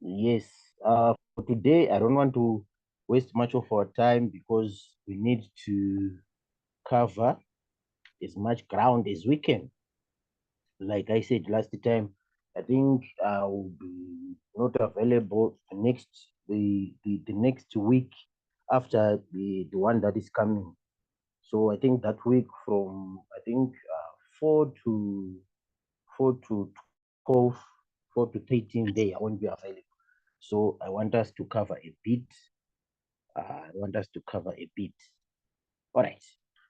Yes. For today, I don't want to waste much of our time because we need to cover as much ground as we can. Like I said last time, I think I will be not available the next week after the one that is coming. So I think that week from I think 4 to 12, 4 to 13 day, I won't be available. So I want us to cover a bit. I want us to cover a bit. All right.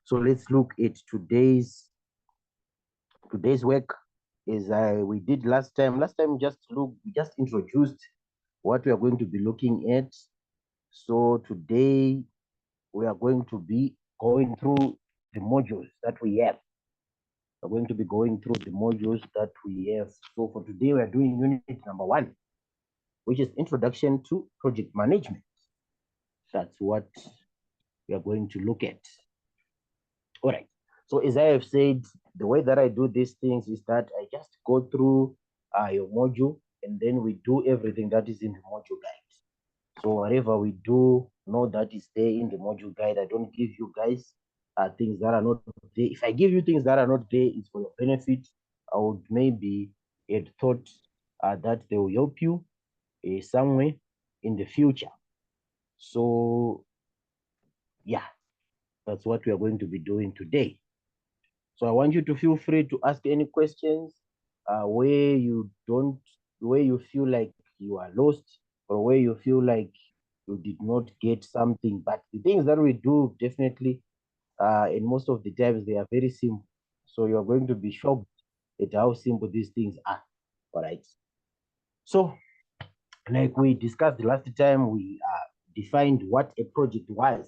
So let's look at today's work as we did last time. Last time we just introduced what we are going to be looking at. So today we are going to be going through the modules that we have. We're going to be going through the modules that we have. So for today, we are doing unit number 1, which is Introduction to Project Management. That's what we are going to look at. All right. So as I have said, the way that I do these things is that I just go through your module and then we do everything that is in the module guide. So whatever we do, know that is there in the module guide. I don't give you guys things that are not there. If I give you things that are not there, it's for your benefit. I would maybe had thought that they will help you somewhere in the future. So yeah, that's what we are going to be doing today. So I want you to feel free to ask any questions where you don't, where you feel like you are lost, or where you feel like you did not get something. But the things that we do definitely, and most of the times they are very simple. So you're going to be shocked at how simple these things are. All right. So like we discussed the last time, we defined what a project was,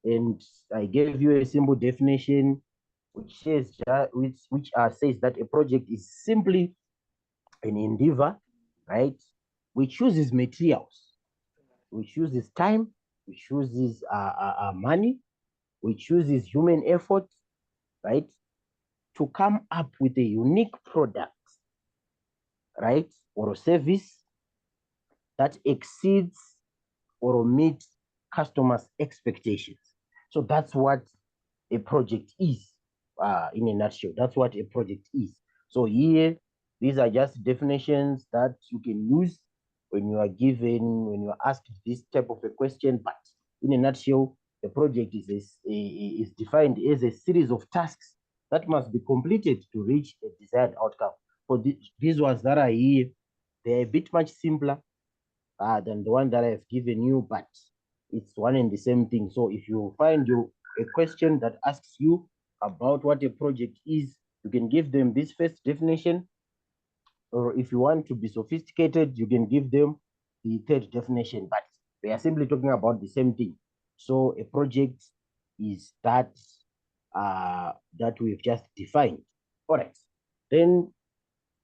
and I gave you a simple definition which says says that a project is simply an endeavor, right? Which uses materials, which uses time, which uses money, which uses human effort, right, to come up with a unique product, right, or a service that exceeds or meets customers' expectations. So that's what a project is, in a nutshell. That's what a project is. So here, these are just definitions that you can use when you are asked this type of a question. But in a nutshell, a project is defined as a series of tasks that must be completed to reach a desired outcome. For these ones that are here, they're a bit much simpler than the one that I've given you, but it's one and the same thing. So if you find a question that asks you about what a project is, you can give them this first definition, or if you want to be sophisticated, you can give them the third definition, but they are simply talking about the same thing. So a project is that we've just defined. All right. Then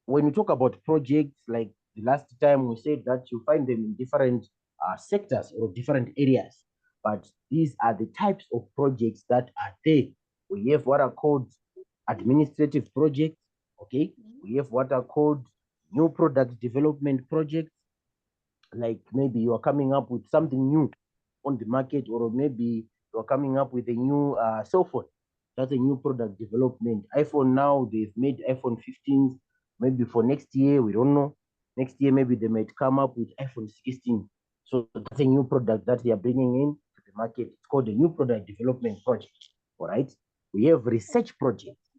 when you talk about projects, like the last time we said that you find them in different sectors or different areas, but these are the types of projects that are there. We have what are called administrative projects, okay? We have what are called new product development projects, like maybe you are coming up with something new on the market, or maybe you're coming up with a new cell phone. That's a new product development. iPhone now, they've made iPhone 15s. Maybe for next year, we don't know. Next year, maybe they might come up with iPhone 16. So that's a new product that they are bringing in to the market. It's called a new product development project. All right. We have research projects.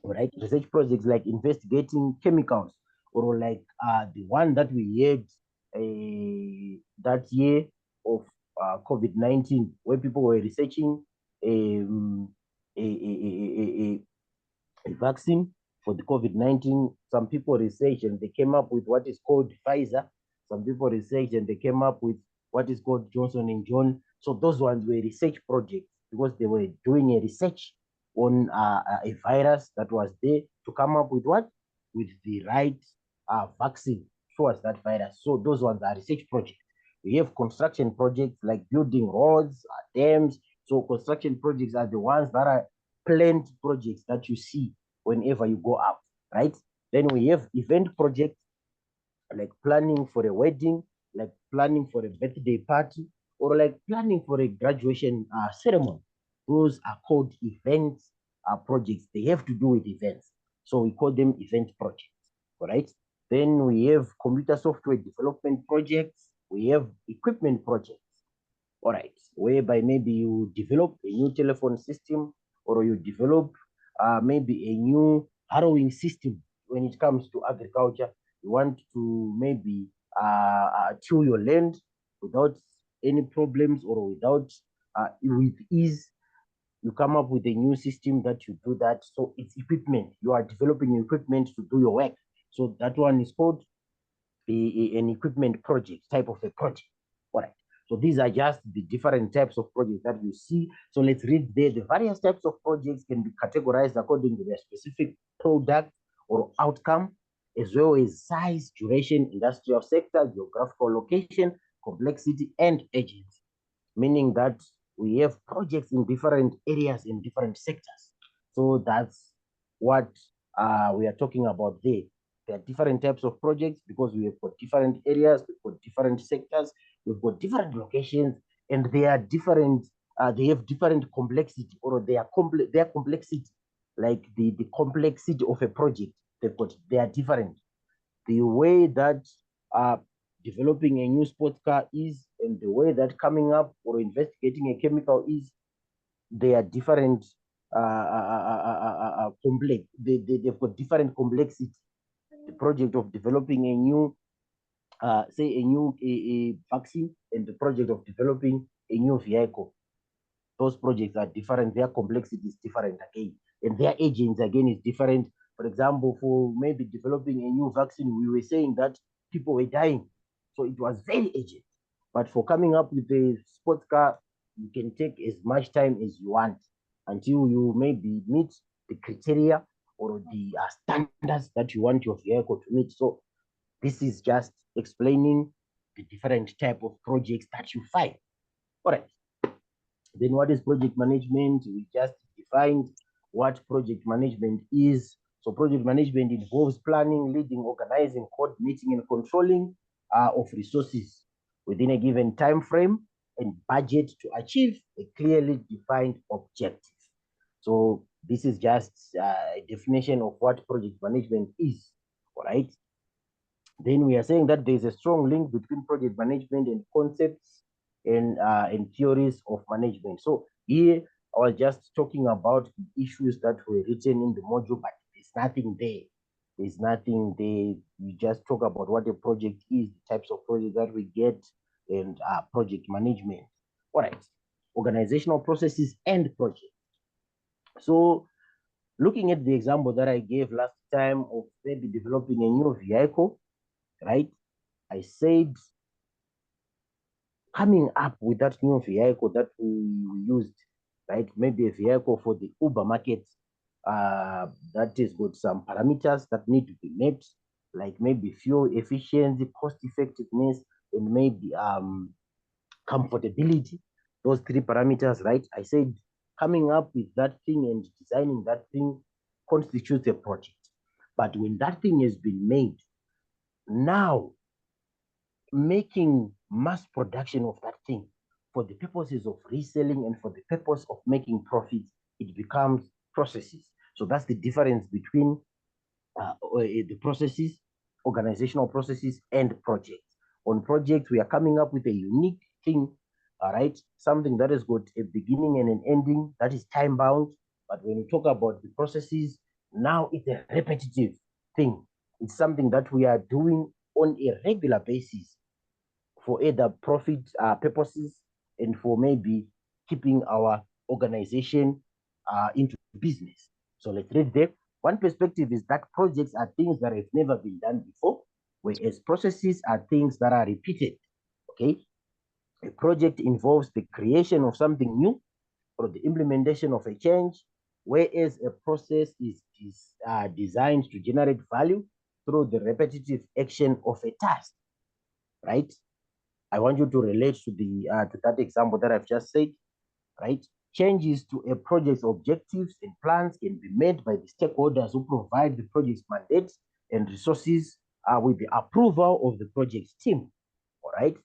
All right. Research projects like investigating chemicals, or like the one that we had that year of COVID-19, where people were researching um, a vaccine for the COVID-19. Some people researched and they came up with what is called Pfizer. Some people researched and they came up with what is called Johnson and John. So those ones were research projects because they were doing a research on a virus that was there to come up with what? With the right vaccine towards that virus. So those ones are research projects. We have construction projects like building roads, dams. So construction projects are the ones that are planned projects that you see whenever you go out, right? Then we have event projects, like planning for a wedding, like planning for a birthday party, or like planning for a graduation ceremony. Those are called events projects. They have to do with events. So we call them event projects, all right? Then we have computer software development projects. We have equipment projects, all right, whereby maybe you develop a new telephone system or you develop maybe a new harrowing system when it comes to agriculture. You want to maybe till your land without any problems or without with ease. You come up with a new system that you do that. So it's equipment. You are developing equipment to do your work. So that one is called an equipment project, type of a project. All right. So these are just the different types of projects that you see. So let's read there. The various types of projects can be categorized according to their specific product or outcome, as well as size, duration, industrial sector, geographical location, complexity, and agency. Meaning that we have projects in different areas in different sectors. So that's what we are talking about there. There are different types of projects because we have got different areas, we've got different sectors, we've got different locations, and they are different. They have different complexity, or their complexity, like the complexity of a project. They are different. The way that uh, developing a new sports car is, and the way that coming up or investigating a chemical is, they are different. Complex. They've got different complexity. The project of developing a new, say, a new a vaccine, and the project of developing a new vehicle. Those projects are different. Their complexity is different again, and their agents again is different. For example, for maybe developing a new vaccine, we were saying that people were dying, so it was very urgent. But for coming up with a sports car, you can take as much time as you want until you maybe meet the criteria or the standards that you want your vehicle to meet. So this is just explaining the different type of projects that you find. All right. Then what is project management? We just defined what project management is. So project management involves planning, leading, organizing, coordinating, and controlling of resources within a given time frame and budget to achieve a clearly defined objective. So this is just a definition of what project management is, all right? Then we are saying that there's a strong link between project management and concepts and theories of management. So here I was just talking about the issues that were written in the module, but there's nothing there. There's nothing there. We just talk about what a project is, the types of projects that we get, and project management. All right, organizational processes and projects. So looking at the example that I gave last time of maybe developing a new vehicle, right? I said coming up with that new vehicle that we used, right? Maybe a vehicle for the Uber market that has got some parameters that need to be met, like maybe fuel efficiency, cost effectiveness, and maybe comfortability. Those three parameters, right? I said coming up with that thing and designing that thing constitutes a project. But when that thing has been made, now making mass production of that thing for the purposes of reselling and for the purpose of making profits, it becomes processes. So that's the difference between the processes, organizational processes, and projects. On projects, we are coming up with a unique thing, all right, something that has got a beginning and an ending that is time bound. But when you talk about the processes, now it's a repetitive thing. It's something that we are doing on a regular basis for either profit purposes and for maybe keeping our organization into business. So let's read there. One perspective is that projects are things that have never been done before, whereas processes are things that are repeated. Okay. A project involves the creation of something new or the implementation of a change, whereas a process is designed to generate value through the repetitive action of a task, right? I want you to relate to the to that example that I've just said, right? Changes to a project's objectives and plans can be made by the stakeholders who provide the project's mandate and resources with the approval of the project team. All right.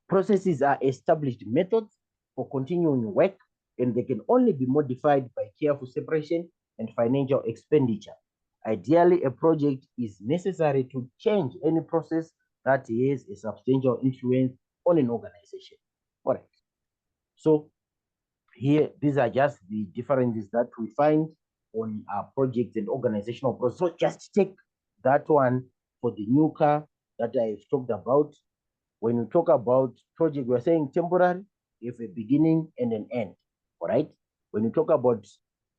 Processes are established methods for continuing work, and they can only be modified by careful separation and financial expenditure. Ideally, a project is necessary to change any process that has a substantial influence on an organization. All right. So here, these are just the differences that we find on our projects and organizational process. So just take that one for the new car that I've talked about. When we talk about project, we're saying temporary, if a beginning and an end. All right. When you talk about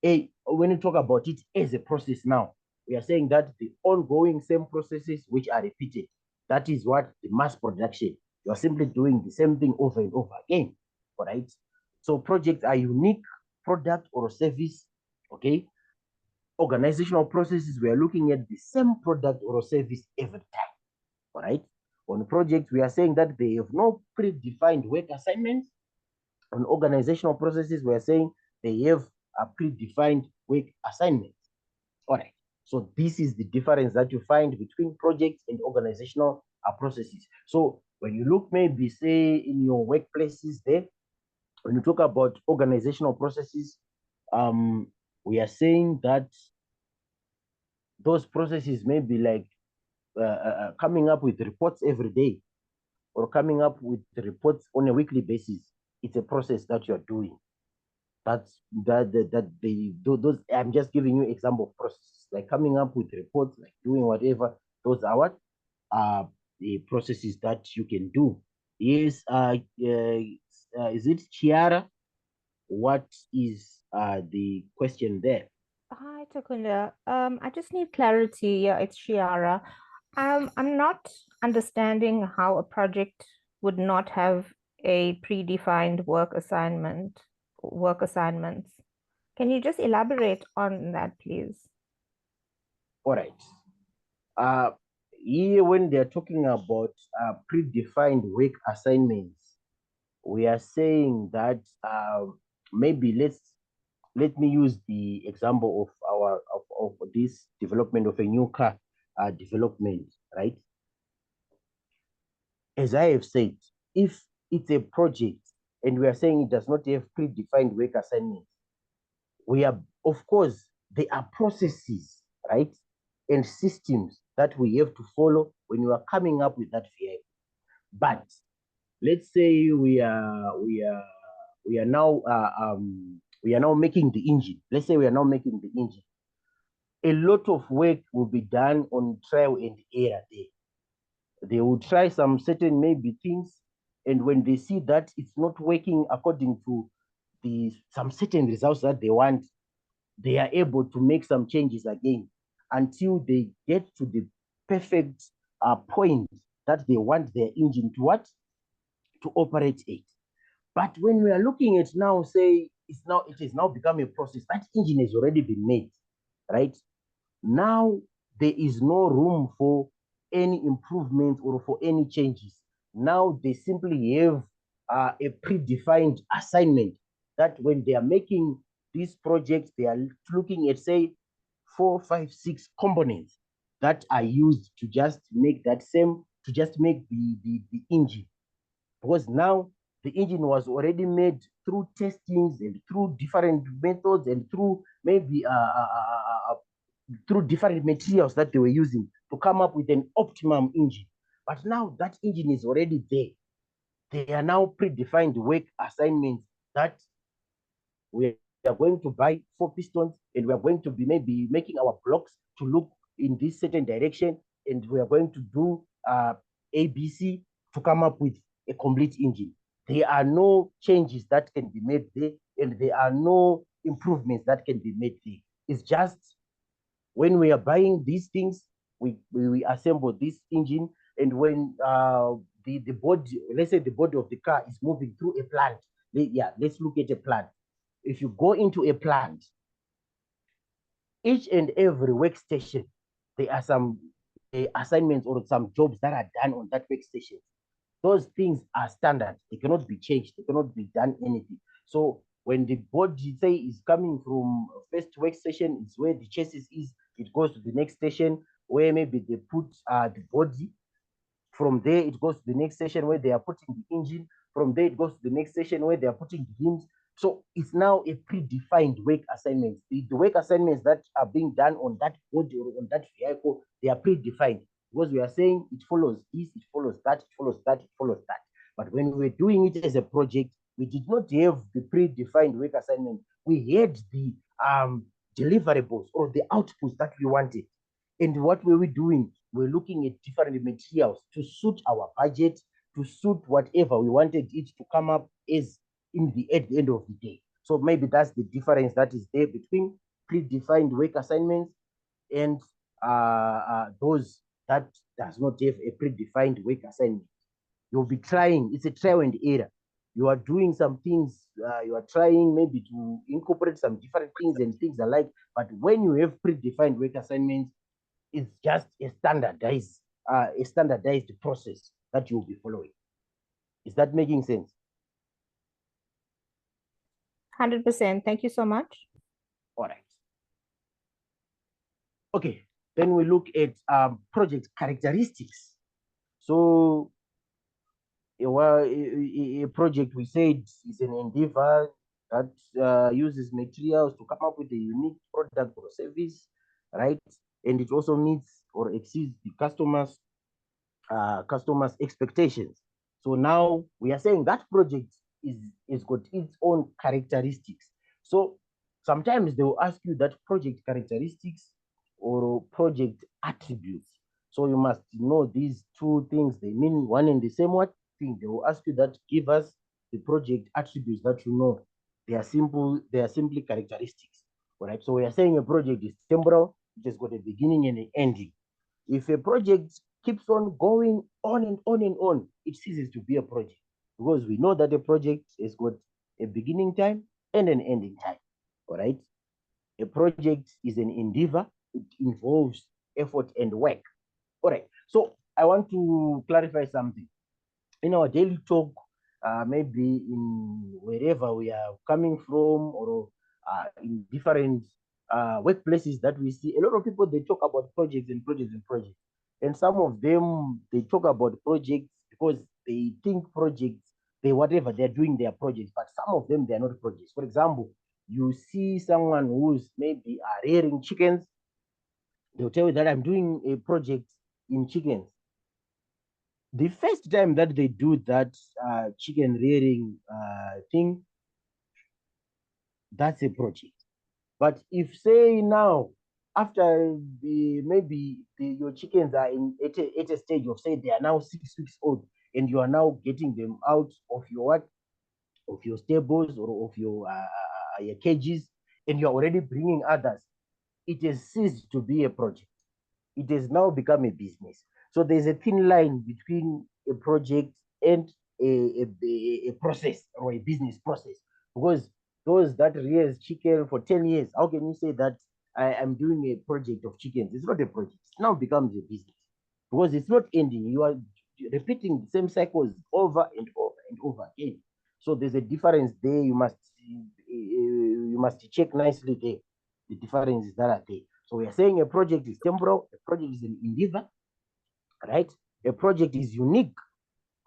it as a process now, we are saying that the ongoing same processes which are repeated. That is what the mass production. You are simply doing the same thing over and over again. All right. So projects are unique product or service. Okay. Organizational processes, we are looking at the same product or service every time. All right. On projects, we are saying that they have no predefined work assignments. On organizational processes, we are saying they have a predefined work assignments. All right. So this is the difference that you find between projects and organizational processes. So when you look, maybe say in your workplaces there, when you talk about organizational processes, we are saying that those processes may be like coming up with reports every day or coming up with reports on a weekly basis. It's a process that you're doing. That's that they do those. I'm just giving you example of processes like coming up with reports, like doing whatever. Those are what the processes that you can do. Yes, is it Chiara? What is the question there? Hi, Takunda. I just need clarity. Yeah, it's Shiara. I'm not understanding how a project would not have a predefined work assignments. Can you just elaborate on that, please? All right. Uh, Here, when they're talking about predefined work assignments, we are saying that maybe let me use the example of of this development of a new car development, right? As I have said, if it's a project and we are saying it does not have predefined work assignments, we are, of course, there are processes, right, and systems that we have to follow when we are coming up with that vehicle. But let's say we are now making the engine. Let's say we are now making the engine. A lot of work will be done on trial and error there. They will try some certain maybe things, and when they see that it's not working according to the some certain results that they want, they are able to make some changes again until they get to the perfect point that they want their engine to what to operate it. But when we are looking at now, say it is now become a process. That engine has already been made, right? Now there is no room for any improvement or for any changes. Now they simply have a predefined assignment that when they are making these projects, they are looking at say 4, 5, 6 components that are used to just make that same to just make the engine, because now the engine was already made through testings and through different methods and through maybe through different materials that they were using to come up with an optimum engine. But now that engine is already there. They are now predefined work assignments that we are going to buy 4 pistons and we are going to be maybe making our blocks to look in this certain direction, and we are going to do ABC to come up with a complete engine. There are no changes that can be made there, and there are no improvements that can be made there. It's just when we are buying these things, we assemble this engine, and when the body, let's say the body of the car is moving through a plant. Yeah, let's look at a plant. If you go into a plant, each and every workstation, there are some assignments or some jobs that are done on that workstation. Those things are standard. They cannot be changed. They cannot be done anything. So when the body say is coming from first workstation, it's where the chassis is. It goes to the next station. where maybe they put the body. From there, it goes to the next session where they are putting the engine. From there, it goes to the next session where they are putting the rims. So it's now a predefined work assignment. The work assignments that are being done on that body or on that vehicle, they are predefined because we are saying it follows this, it follows that, it follows that, it follows that. But when we were doing it as a project, we did not have the predefined work assignment. We had the deliverables or the outputs that we wanted. And what were we doing? We're looking at different materials to suit our budget, to suit whatever we wanted it to come up as at the end of the day. So maybe that's the difference that is there between predefined work assignments and those that does not have a predefined work assignment. You'll be trying, it's a trial and error. You are doing some things, you are trying maybe to incorporate some different things and things alike. But when you have predefined work assignments, it's just a standardized process that you'll be following. Is that making sense? 100%. Thank you so much. All right. Okay, then we look at project characteristics. So a project we said is an endeavor that uses materials to come up with a unique product or service, right? And it also meets or exceeds the customers' expectations. So now we are saying that project is got its own characteristics. So sometimes they will ask you that project characteristics or project attributes. So you must know these two things. They mean one and the same what thing. They will ask you that give us the project attributes that you know. They are simple, they are simply characteristics. All right. So we are saying a project is temporal, it has got a beginning and an ending. If a project keeps on going on and on and on, it ceases to be a project because we know that a project has got a beginning time and an ending time. All right. A project is an endeavor, it involves effort and work. All right. So I want to clarify something. In our daily talk, maybe in wherever we are coming from or in different workplaces that we see, a lot of people, they talk about projects and projects and projects. And some of them, they talk about projects because they think projects, they whatever, they're doing their projects, but some of them, they're not projects. For example, you see someone who's maybe rearing chickens, they'll tell you that I'm doing a project in chickens. The first time that they do that chicken rearing thing, that's a project. But if say now, after your chickens are at a stage of say they are now 6 weeks old, and you are now getting them out of your stables or of your cages, and you're already bringing others, it has ceased to be a project. It has now become a business. So there's a thin line between a project and a process or a business process. Because those that rears chicken for 10 years, how can you say that I am doing a project of chickens? It's not a project. It now becomes a business because it's not ending. You are repeating the same cycles over and over and over again. So there's a difference there. You must check nicely there the differences that are there. So we are saying a project is temporal, a project is an endeavor, right? A project is unique,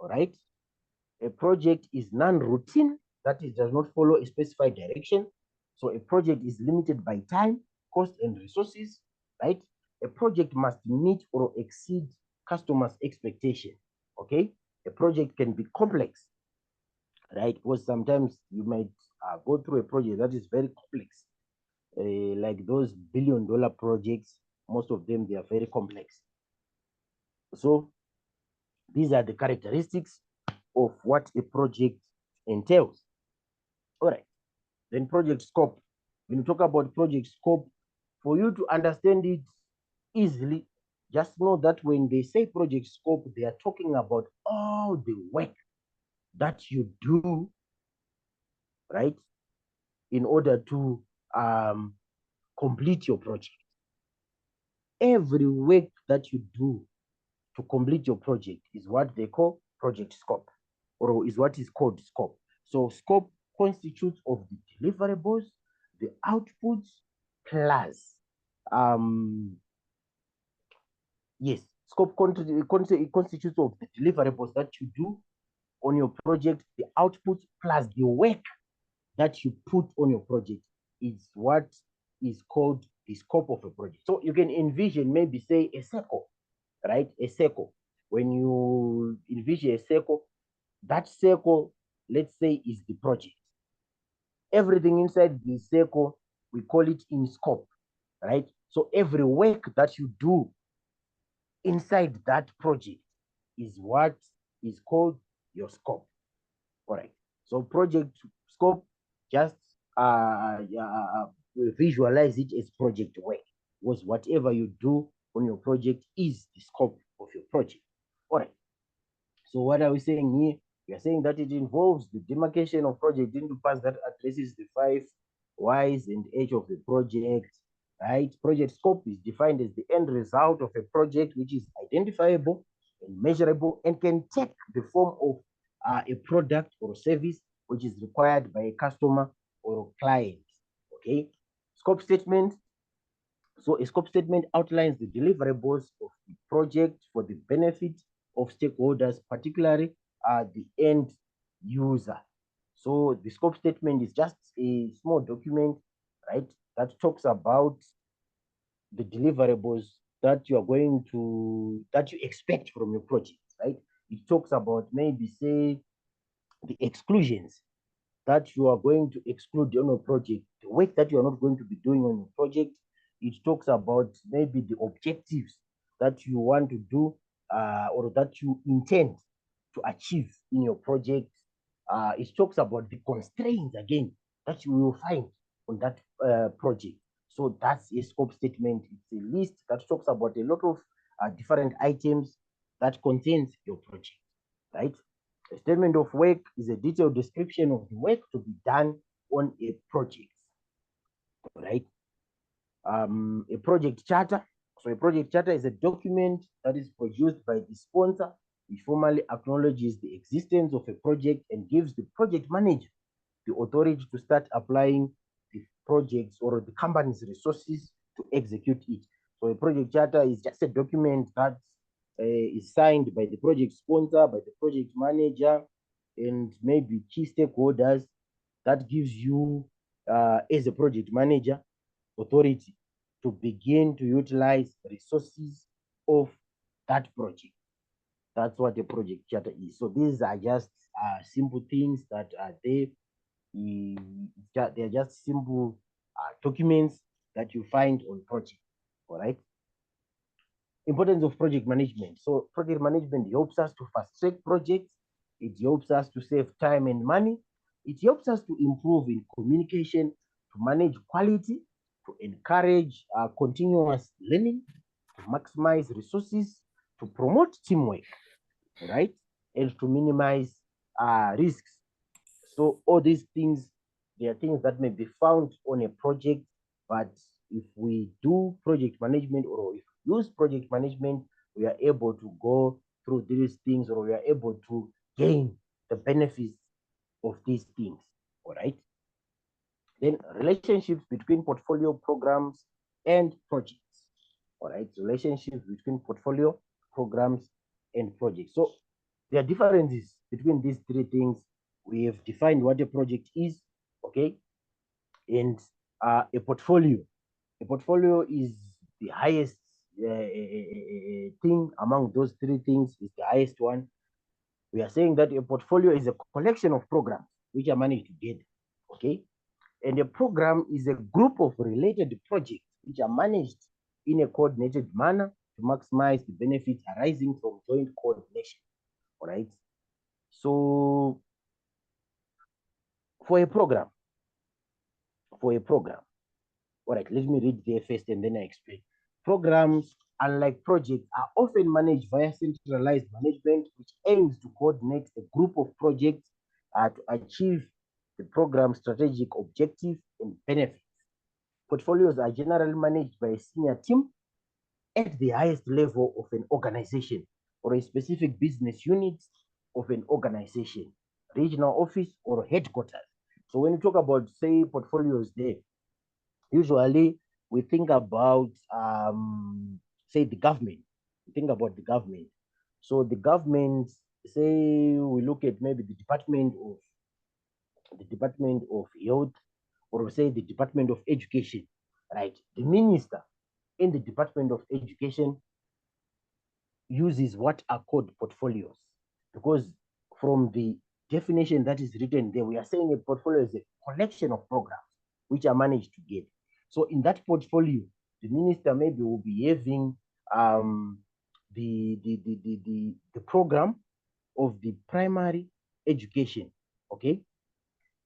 all right? A project is non-routine, that is, does not follow a specified direction. So a project is limited by time, cost, and resources, right? A project must meet or exceed customers' expectation, okay? A project can be complex, right? Because sometimes you might go through a project that is very complex, like those billion-dollar projects. Most of them, they are very complex. So these are the characteristics of what a project entails. All right. Then project scope. When you talk about project scope, for you to understand it easily, just know that when they say project scope, they are talking about all the work that you do, right, in order to complete your project. Every work that you do to complete your project is what they call project scope, or is what is called scope. So scope constitutes of the deliverables, the outputs, plus Yes, scope constitutes of the deliverables that you do on your project, the output plus the work that you put on your project is what is called the scope of a project. So you can envision maybe say a circle, right? A circle. When you envision a circle, that circle, let's say, is the project. Everything inside the circle, we call it in scope, right? So every work that you do inside that project is what is called your scope. All right. So project scope, just visualize it as project work, because whatever you do on your project is the scope of your project. All right. So what are we saying here? We are saying that it involves the demarcation of project into parts that addresses the 5 Ys and H of the project, right? Project scope is defined as the end result of a project which is identifiable and measurable and can take the form of a product or service which is required by a customer or a client, okay? Scope statement. So a scope statement outlines the deliverables of the project for the benefit of stakeholders, particularly the end user. So the scope statement is just a small document, right, that talks about the deliverables that you are going to, that you expect from your project, right? It talks about maybe say the exclusions that you are going to exclude on your project, the work that you are not going to be doing on your project. It talks about maybe the objectives that you want to do or that you intend to achieve in your project. It talks about the constraints again that you will find on that project. So that's a scope statement. It's a list that talks about a lot of different items that contains your project, right? A statement of work is a detailed description of the work to be done on a project, right? A project charter. So a project charter is a document that is produced by the sponsor, which formally acknowledges the existence of a project and gives the project manager the authority to start applying the project's or the company's resources to execute it. So a project charter is just a document that is signed by the project sponsor, by the project manager, and maybe key stakeholders that gives you, as a project manager, authority to begin to utilize resources of that project. That's what a project charter is. So these are just simple things that are there. They're just simple documents that you find on project. All right. Importance of project management. So project management helps us to fast track projects. It helps us to save time and money. It helps us to improve in communication, to manage quality, to encourage continuous learning, to maximize resources, to promote teamwork, right? And to minimize risks. So all these things, they are things that may be found on a project, but if we do project management or if we use project management, we are able to go through these things or we are able to gain the benefits of these things. All right. Then relationships between portfolio programs and projects. All right. Relationships between portfolio programs and projects. So there are differences between these three things. We have defined what a project is, okay, and a portfolio. A portfolio is the highest thing among those three things, is the highest one. We are saying that a portfolio is a collection of programs which are managed together, okay, and a program is a group of related projects which are managed in a coordinated manner to maximize the benefits arising from joint coordination. All right. So for a program, for a program, all right, let me read there first and then I explain. Programs, unlike projects, are often managed via centralized management, which aims to coordinate a group of projects to achieve the program's strategic objectives and benefits. Portfolios are generally managed by a senior team at the highest level of an organization or a specific business unit of an organization, regional office or headquarters. So when you talk about, say, portfolios there, usually we think about, say, the government. Think about the government. So the government, say we look at maybe the Department of Health, or say the Department of Education, right? The minister in the Department of Education uses what are called portfolios, because from the definition that is written there, we are saying a portfolio is a collection of programs which are managed together. So in that portfolio, the minister maybe will be having the program of the primary education, okay,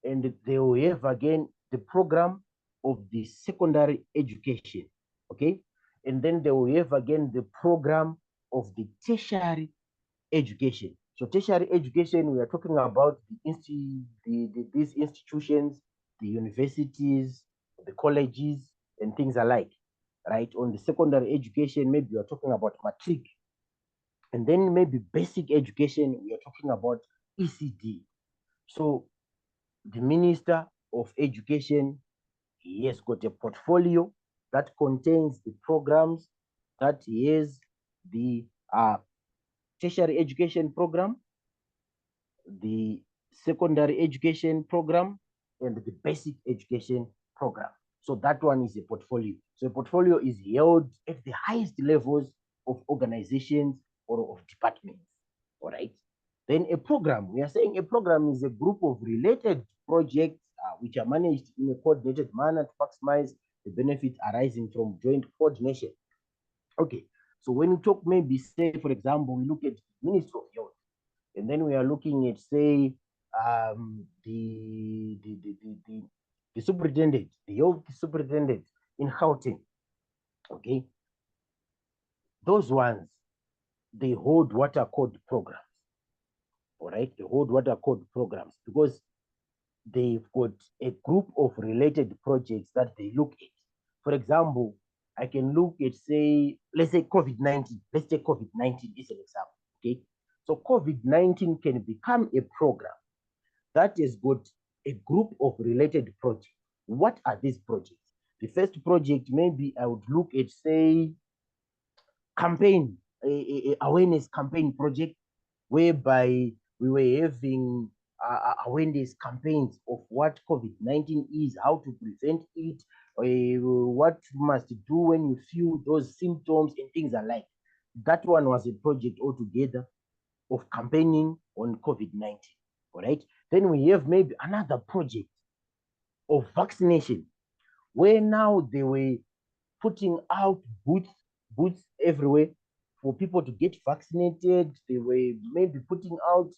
and they will have again the program of the secondary education, okay, and then they will have again the program of the tertiary education. So tertiary education, we are talking about these institutions, the universities, the colleges, and things alike, right? On the secondary education, maybe we are talking about matric, and then maybe basic education, we are talking about ECD. So the Minister of Education, he has got a portfolio that contains the programs that he has the tertiary education program, the secondary education program, and the basic education program. So that one is a portfolio. So a portfolio is held at the highest levels of organizations or of departments. All right. Then a program, we are saying a program is a group of related projects which are managed in a coordinated manner to maximize the benefit arising from joint coordination. Okay. So when we talk, maybe say, for example, we look at the Ministry of Health, and then we are looking at, say, the superintendent, the health superintendent in Gauteng. Okay, those ones, they hold what are called programs. All right, they hold what are called programs because they've got a group of related projects that they look at. For example, I can look at, say, let's say COVID-19. Let's take COVID-19 as an example. Okay, so COVID-19 can become a program that has got a group of related projects. What are these projects? The first project, maybe I would look at, say, campaign, awareness campaign project, whereby we were having awareness campaigns of what COVID-19 is, how to prevent it, what you must do when you feel those symptoms and things alike. That one was a project altogether of campaigning on COVID-19. All right. Then we have maybe another project of vaccination, where now they were putting out booths everywhere for people to get vaccinated. They were maybe putting out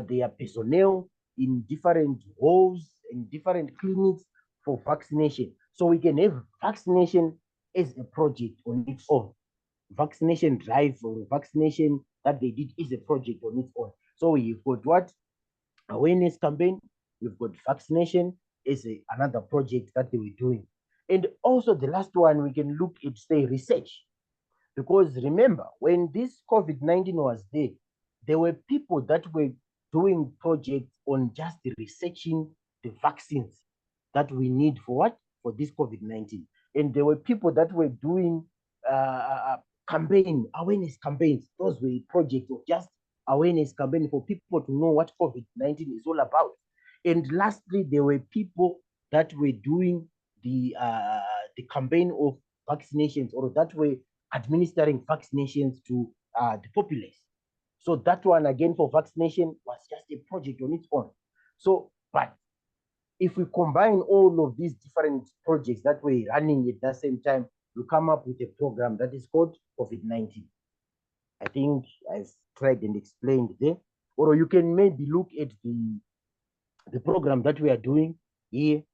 their personnel in different halls and different clinics for vaccination. So we can have vaccination as a project on its own. Vaccination drive or vaccination that they did is a project on its own. So we've got what? Awareness campaign, we've got vaccination is another project that they were doing. And also the last one, we can look at, say, research. Because remember, when this COVID-19 was there were people that were doing projects on just researching the vaccines that we need for what? For this COVID-19. And there were people that were doing awareness campaigns. Those were projects of just awareness campaign for people to know what COVID-19 is all about. And lastly, there were people that were doing the campaign of vaccinations, or that were administering vaccinations to the populace. So that one again for vaccination was just a project on its own. So, but if we combine all of these different projects that were running at the same time, we come up with a program that is called COVID-19. I think I've tried and explained there. Or you can maybe look at the program that we are doing here.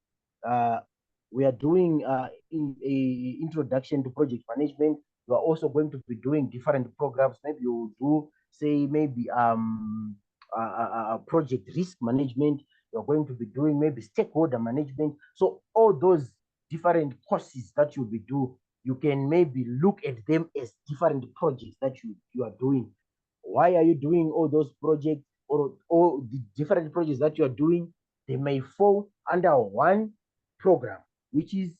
We are doing in a introduction to project management. We are also going to be doing different programs. Maybe you do, say, maybe project risk management. You're going to be doing maybe stakeholder management. So all those different courses that you'll be doing, you can maybe look at them as different projects that you are doing. Why are you doing all those projects, or all the different projects that you are doing? They may fall under one program, which is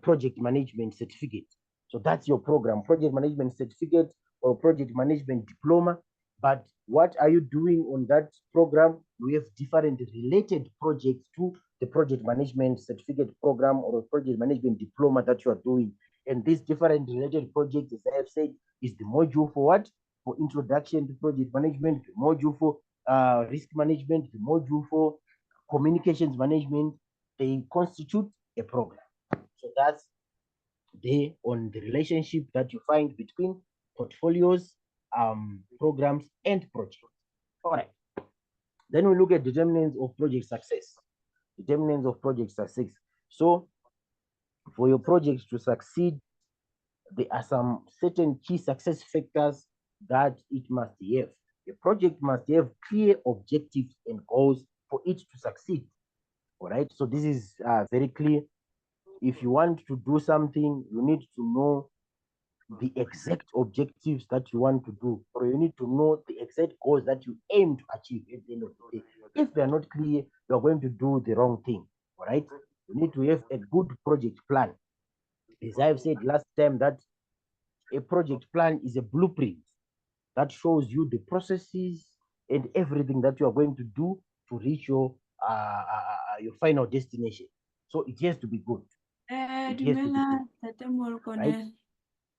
project management certificate. So that's your program, project management certificate or project management diploma. But what are you doing on that program? We have different related projects to the project management certificate program or project management diploma that you are doing. And these different related projects, as I have said, is the module for what? For introduction to project management, the module for risk management, the module for communications management. They constitute a program. So that's there on the relationship that you find between portfolios, programs, and projects. All right. Then we look at determinants of project success. Determinants of project success. So for your project to succeed, there are some certain key success factors that it must have. A project must have clear objectives and goals for it to succeed. All right. So this is very clear. If you want to do something, you need to know the exact objectives that you want to do, or you need to know the exact goals that you aim to achieve at the end of the day. If they are not clear, you are going to do the wrong thing. All right. You need to have a good project plan. As I've said last time, that a project plan is a blueprint that shows you the processes and everything that you are going to do to reach your final destination. So it has to be good. It has to be good, right?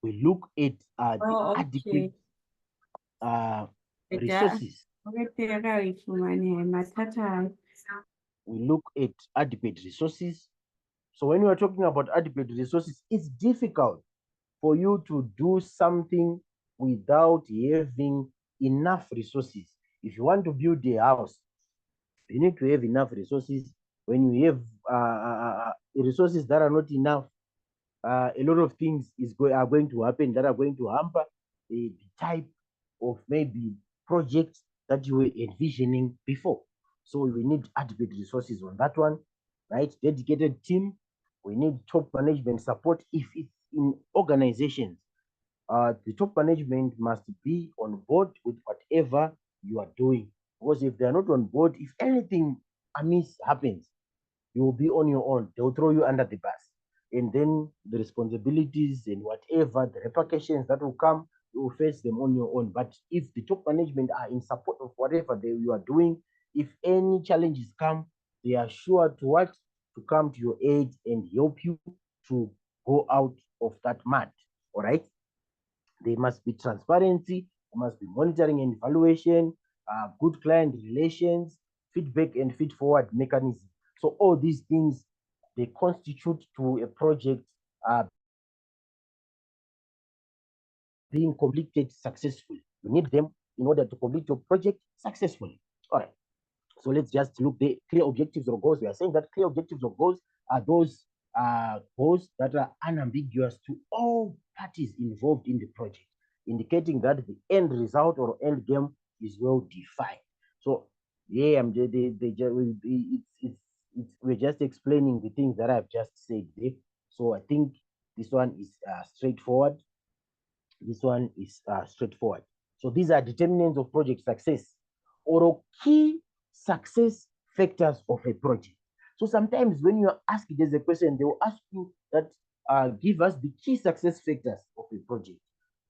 We look at the adequate resources. We look at adequate resources. So when we are talking about adequate resources, it's difficult for you to do something without having enough resources. If you want to build a house, you need to have enough resources. When you have resources that are not enough, a lot of things are going to happen that are going to hamper the type of maybe projects that you were envisioning before. So we need adequate resources on that one, right? Dedicated team. We need top management support. If it's in organizations, the top management must be on board with whatever you are doing. Because if they're not on board, if anything amiss happens, you will be on your own. They'll throw you under the bus. And then the responsibilities and whatever, the repercussions that will come, you will face them on your own. But if the top management are in support of whatever you are doing, if any challenges come, they are sure to what? To come to your aid and help you to go out of that mud. All right. There must be transparency, there must be monitoring and evaluation, good client relations, feedback and feed forward mechanism. So all these things, they constitute to a project being completed successfully. You need them in order to complete your project successfully. All right. So let's just look the clear objectives or goals. We are saying that clear objectives or goals are those goals that are unambiguous to all parties involved in the project, indicating that the end result or end game is well defined. So yeah, we're just explaining the things that I've just said there. So I think this one is straightforward. This one is straightforward. So these are determinants of project success or key success factors of a project. So sometimes when you are asked there's a question, they will ask you that give us the key success factors of a project.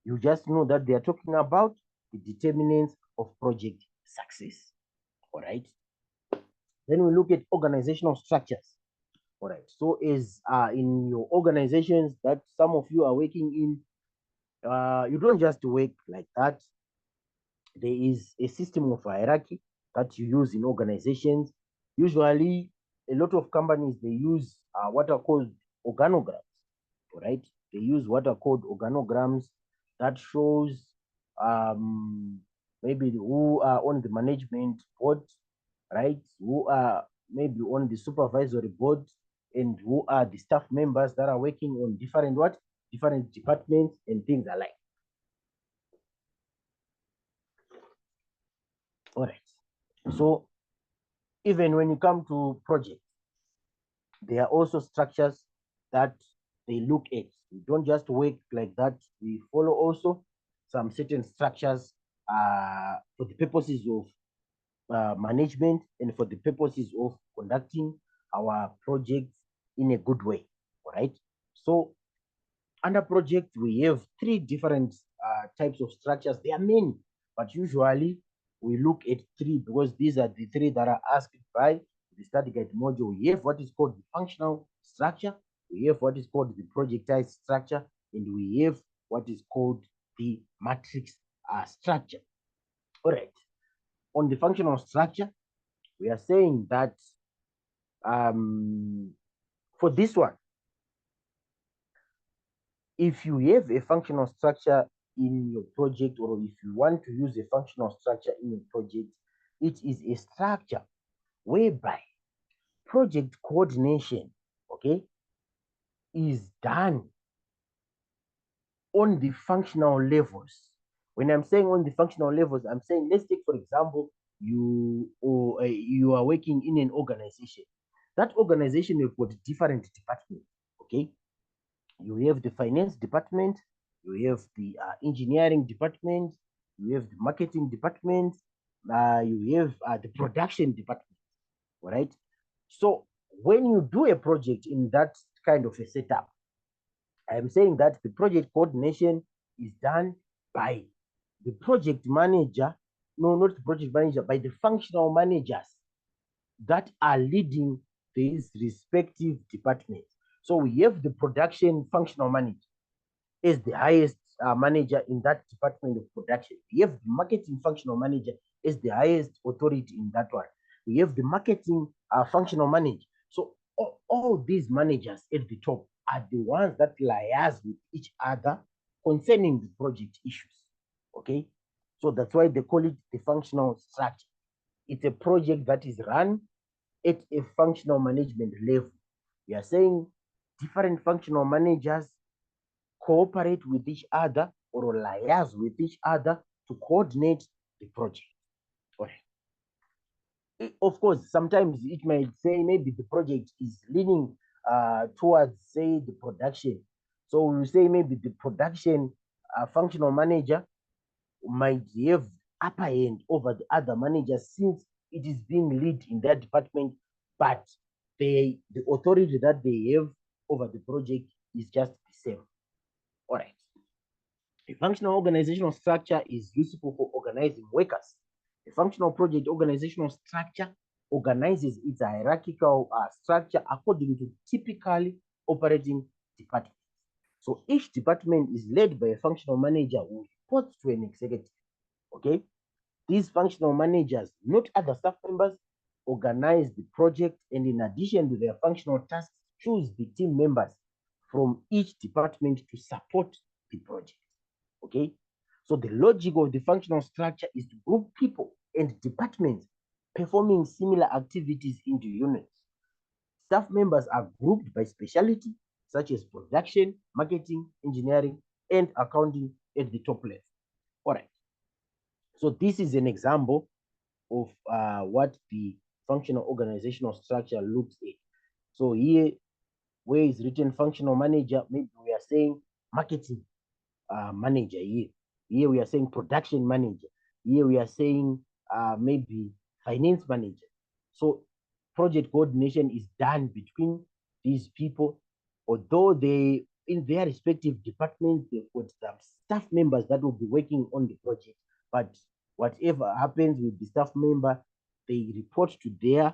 You just know that they are talking about the determinants of project success. All right. Then we look at organizational structures. All right. So as in your organizations that some of you are working in, you don't just work like that. There is a system of hierarchy that you use in organizations. Usually, a lot of companies, they use what are called organograms, right? They use what are called organograms that shows maybe who are on the management board, right? Who are maybe on the supervisory board, and who are the staff members that are working on different departments and things alike. All right. So even when you come to projects, there are also structures that they look at. We don't just work like that. We follow also some certain structures for the purposes of management and for the purposes of conducting our projects in a good way. All right. So Under project, we have three different types of structures. There are many, but usually we look at three because these are the three that are asked by the study guide module. We have what is called the functional structure, we have what is called the projectized structure, and we have what is called the matrix structure. All right. On the functional structure, we are saying that for this one, if you have a functional structure in your project, or if you want to use a functional structure in your project, it is a structure whereby project coordination, okay, is done on the functional levels. When I'm saying on the functional levels, I'm saying, let's take, for example, you are working in an organization. That organization, you've got different departments, okay? You have the finance department, you have the engineering department, you have the marketing department, you have the production department, all right? So when you do a project in that kind of a setup, I'm saying that the project coordination is done by the project manager, no, not the project manager, by the functional managers that are leading these respective departments. So we have the production functional manager is the highest manager in that department of production. We have the marketing functional manager is the highest authority in that one. We have the marketing functional manager. So all these managers at the top are the ones that liaise with each other concerning the project issues. Okay, so that's why they call it the functional structure. It's a project that is run at a functional management level. We are saying different functional managers cooperate with each other or liaise with each other to coordinate the project. Of course, sometimes it might say maybe the project is leaning towards, say, the production. So we say maybe the production functional manager might have upper hand over the other managers since it is being led in that department, but the authority that they have over the project is just the same. All right. A functional organizational structure is useful for organizing workers. A functional project organizational structure organizes its hierarchical structure according to typically operating departments. So each department is led by a functional manager who reports to an executive. Okay, these functional managers, not other staff members, organize the project, and in addition to their functional tasks, choose the team members from each department to support the project. Okay, so the logic of the functional structure is to group people and departments performing similar activities into units. Staff members are grouped by specialty, such as production, marketing, engineering, and accounting at the top level. All right. So this is an example of what the functional organizational structure looks at. So here, where is written functional manager, maybe we are saying marketing manager here. Here we are saying production manager. Here we are saying maybe finance manager. So project coordination is done between these people, although they, in their respective departments, they've got some staff members that will be working on the project. But whatever happens with the staff member, they report to their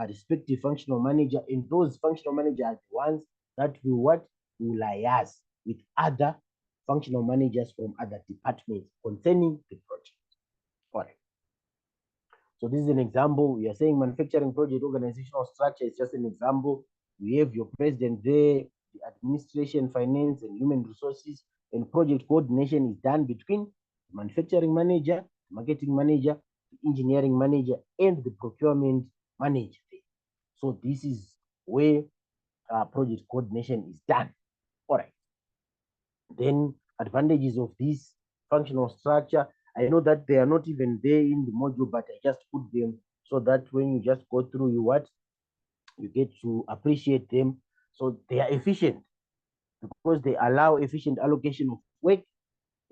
respective functional manager, and those functional managers are the ones that will liaise with other functional managers from other departments concerning the project. All right. So this is an example. We are saying manufacturing project organizational structure is just an example. We have your president there, the administration, finance, and human resources, and project coordination is done between the manufacturing manager, the marketing manager, the engineering manager, and the procurement manager. So this is where project coordination is done. All right. Then advantages of this functional structure. I know that they are not even there in the module, but I just put them so that when you just go through you get to appreciate them. So they are efficient because they allow efficient allocation of work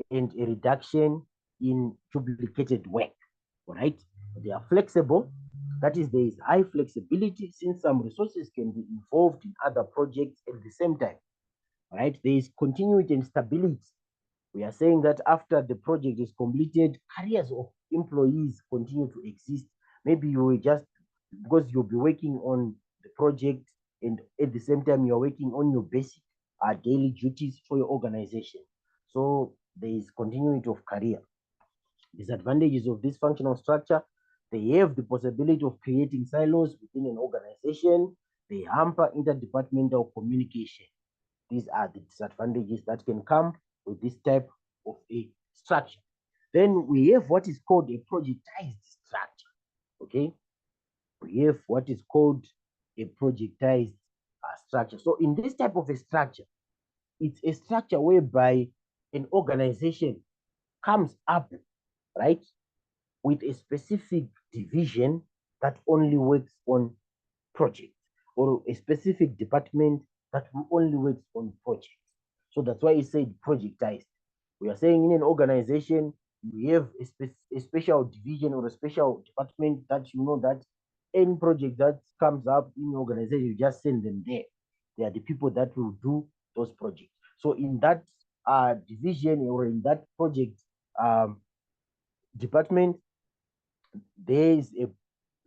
and a reduction in duplicated work. All right. They are flexible. That is, there is high flexibility since some resources can be involved in other projects at the same time. right? There is continuity and stability. We are saying that after the project is completed, careers of employees continue to exist. Maybe you will just, because you'll be working on the project and at the same time you're working on your basic daily duties for your organization. So there is continuity of career. Disadvantages of this functional structure: they have the possibility of creating silos within an organization. They hamper interdepartmental communication. These are the disadvantages that can come with this type of a structure. Then we have what is called a projectized structure. Okay, we have what is called a projectized structure. So in this type of a structure, it's a structure whereby an organization comes up, right, with a specific division that only works on projects, or a specific department that only works on projects. So that's why it said projectized. We are saying in an organization, you have a special division or a special department that you know that any project that comes up in the organization, you just send them there. They are the people that will do those projects. So in that division or in that project department, there is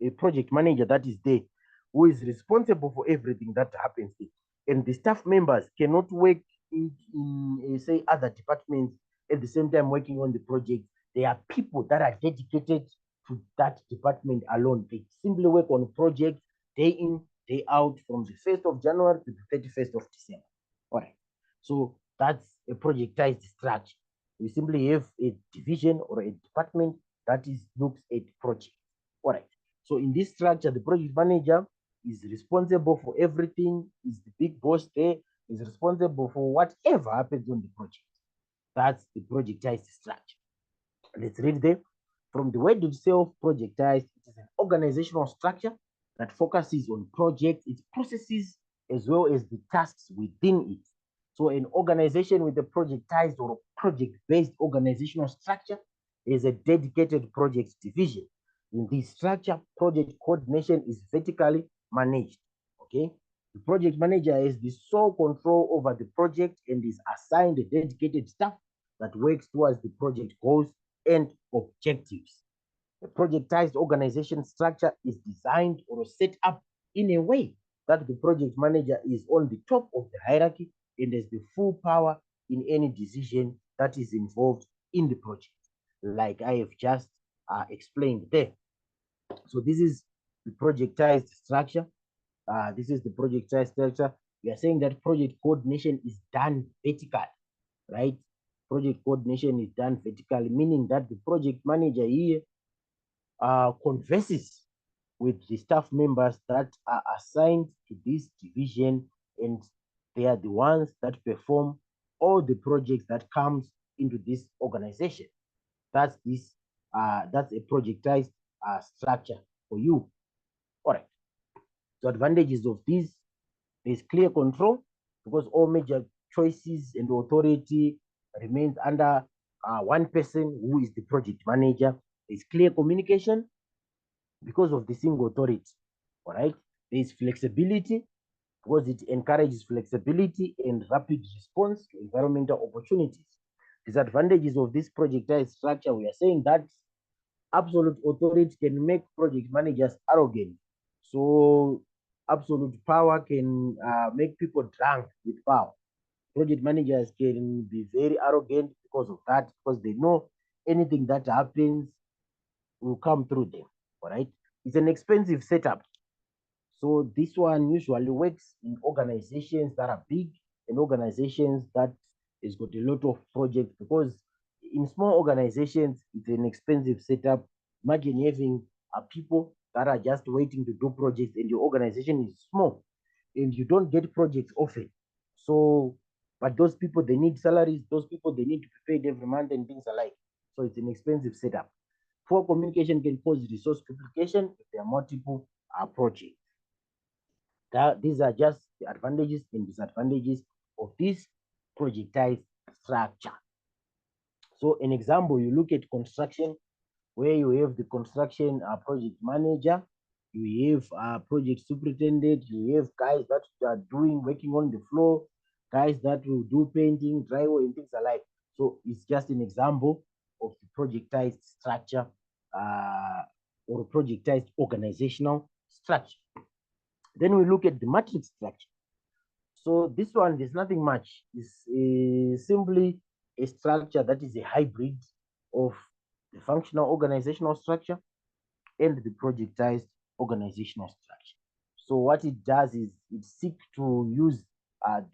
a project manager that is there who is responsible for everything that happens there. And the staff members cannot work in say, other departments at the same time working on the project. There are people that are dedicated to that department alone. They simply work on projects day in, day out, from the 1st of January to the 31st of December. All right. So that's a projectized structure. We simply have a division or a department that is looks at project. All right. So in this structure, the project manager is responsible for everything, is the big boss there, is responsible for whatever happens on the project. That's the projectized structure. Let's read them. From the word itself, projectized, it is an organizational structure that focuses on projects, its processes, as well as the tasks within it. So an organization with a projectized or project-based organizational structure is a dedicated project division. In this structure, project coordination is vertically managed. Okay. The project manager has the sole control over the project and is assigned a dedicated staff that works towards the project goals and objectives. A projectized organization structure is designed or set up in a way that the project manager is on the top of the hierarchy and has the full power in any decision that is involved in the project, like I have just explained there. So this is the projectized structure. This is the projectized structure. We are saying that project coordination is done vertically, right? Project coordination is done vertically, meaning that the project manager here converses with the staff members that are assigned to this division, and they are the ones that perform all the projects that comes into this organization. That's this. That's a projectized structure for you. All right. The advantages of this: there's clear control because all major choices and authority remains under one person who is the project manager. There's clear communication because of the single authority. All right. There's flexibility because it encourages flexibility and rapid response to environmental opportunities. Disadvantages of this projectized structure: we are saying that absolute authority can make project managers arrogant. So absolute power can make people drunk with power. Project managers can be very arrogant because of that, because they know anything that happens will come through them. All right. It's an expensive setup. So this one usually works in organizations that are big and organizations that has got a lot of projects, because in small organizations, it's an expensive setup. Imagine having people that are just waiting to do projects and your organization is small and you don't get projects often. So, but those people, they need salaries. Those people, they need to be paid every month and things alike. So it's an expensive setup. Poor communication can cause resource duplication if there are multiple projects. These are just the advantages and disadvantages of this projectized structure. So an example, you look at construction, where you have the construction project manager, you have project superintendent, you have guys that are working on the floor, guys that will do painting, drywall, and things alike. So it's just an example of the projectized structure or projectized organizational structure. Then we look at the matrix structure. So this one, there's nothing much. It's simply a structure that is a hybrid of the functional organizational structure and the projectized organizational structure. So what it does is it seeks to use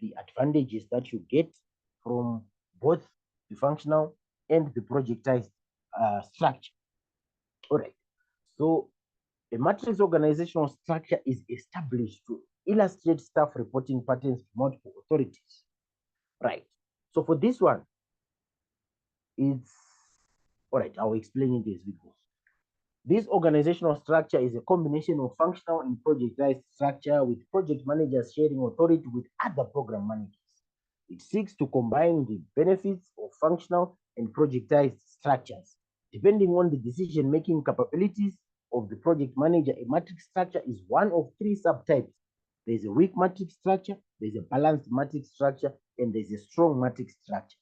the advantages that you get from both the functional and the projectized structure. All right. So a matrix organizational structure is established to illustrate staff reporting patterns to multiple authorities. Right. So for this one, it's all right. I'll explain it as we go. This organizational structure is a combination of functional and projectized structure with project managers sharing authority with other program managers. It seeks to combine the benefits of functional and projectized structures. Depending on the decision-making capabilities of the project manager, a matrix structure is one of three subtypes. There's a weak matrix structure, there's a balanced matrix structure, and there's a strong matrix structure.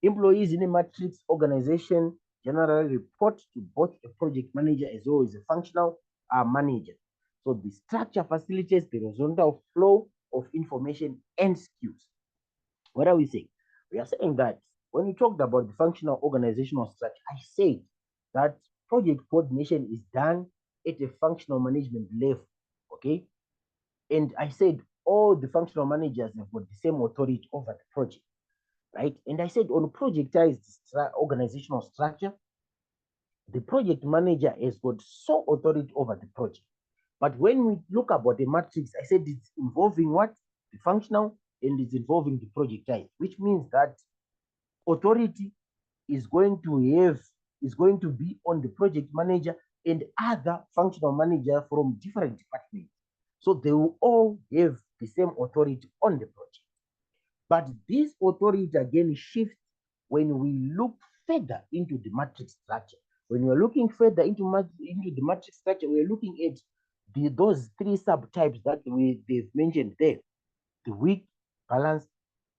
Employees in a matrix organization generally report to both a project manager as well as a functional manager. So the structure facilitates the horizontal flow of information and skills. What are we saying? We are saying that when we talked about the functional organizational structure, I said that project coordination is done at a functional management level, okay? And I said all the functional managers have got the same authority over the project, right? And I said on projectized organizational structure, the project manager has got sole authority over the project. But when we look about the matrix, I said it's involving what? The functional and it's involving the projectized, which means that authority is going to be on the project manager and other functional manager from different departments. So they will all have the same authority on the project. But this authority again shifts when we look further into the matrix structure. When we're looking further into the matrix structure, we're looking at those three subtypes that they've mentioned there: the weak, balanced,